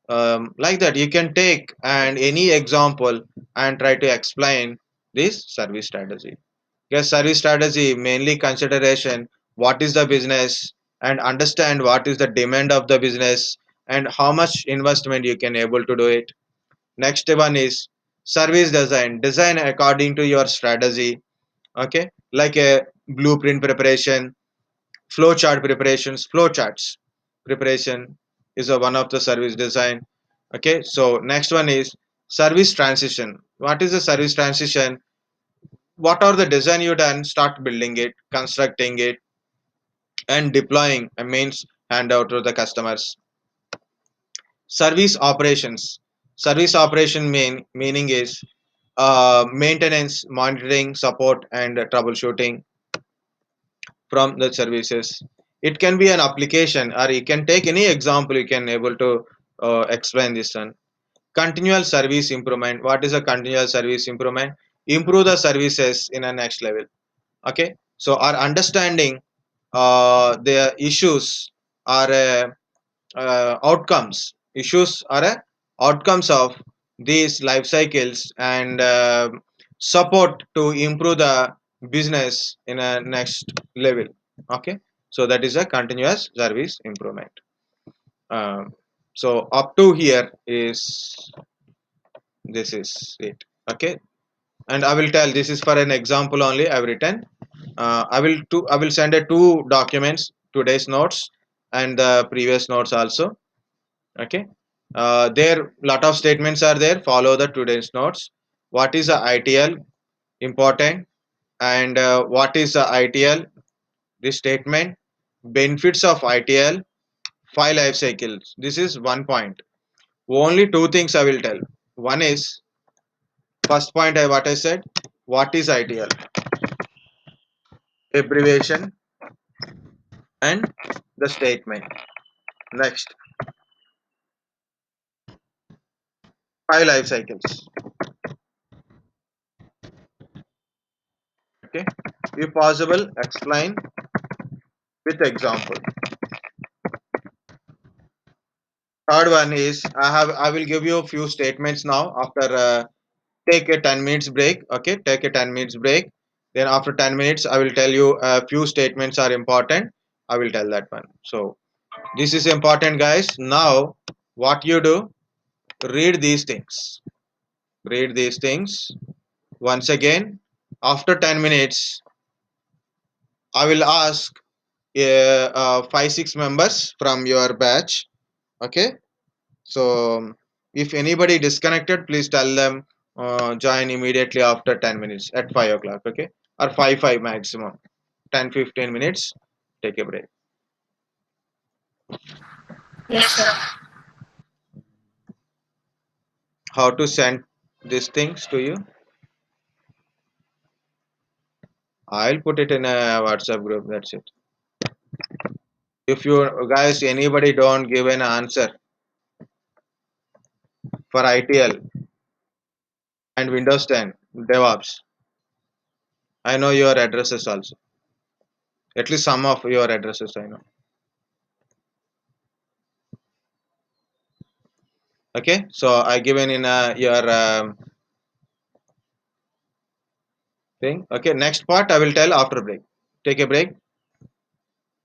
Like that, you can take and any example and try to explain this service strategy. Yes, service strategy mainly consideration what is the business, and understand what is the demand of the business, and how much investment you can able to do it. Next one is service design. Design according to your strategy. Okay, like a blueprint preparation, flow chart preparations, flow charts preparation is a one of the service design. Okay, so next one is service transition. What is the service transition? What are the design you done, start building it, constructing it, and deploying, means hand out to the customers. Service operations. Service operation meaning is maintenance, monitoring, support, and troubleshooting from the services. It can be an application, or you can take any example, you can able to explain this one. Continual service improvement. What is a continual service improvement? Improve the services in a next level. Okay, so our understanding the issues are outcomes. Issues are outcomes of these life cycles, and support to improve the business in a next level. Okay, so that is a continuous service improvement. Um, so up to here is, this is it. Okay, and I will tell, this is for an example only I've written. I will send a two documents. today's notes and the previous notes also. Okay, there lot of statements are there. Follow the today's notes. What is the ITL? Important. And what is the ITL? This statement. Benefits of ITL. 5 life cycles. This is one point. Only two things I will tell. One is first point. What I said. What is ITL? Abbreviation and the statement. Next, 5 life cycles. Okay, if possible, explain with example. Third one is I will give you a few statements now. After take a 10 minutes break. Okay, take a 10 minutes break. Then after 10 minutes, I will tell you a few statements are important. I will tell that one. So this is important, guys. Now, what you do? Read these things. Read these things once again. After 10 minutes, I will ask 5 6 members from your batch. Okay, so if anybody disconnected, please tell them join immediately after 10 minutes at 5 o'clock. Okay, or 5 maximum, 10 15 minutes. Take a break. Yes, sir. How to send these things to you? I'll put it in a WhatsApp group. That's it. If you guys anybody don't give an answer for ITL and Windows 10 DevOps, I know your addresses also. At least some of your addresses I know. Okay, so I given in your thing. Okay, next part I will tell after break. Take a break.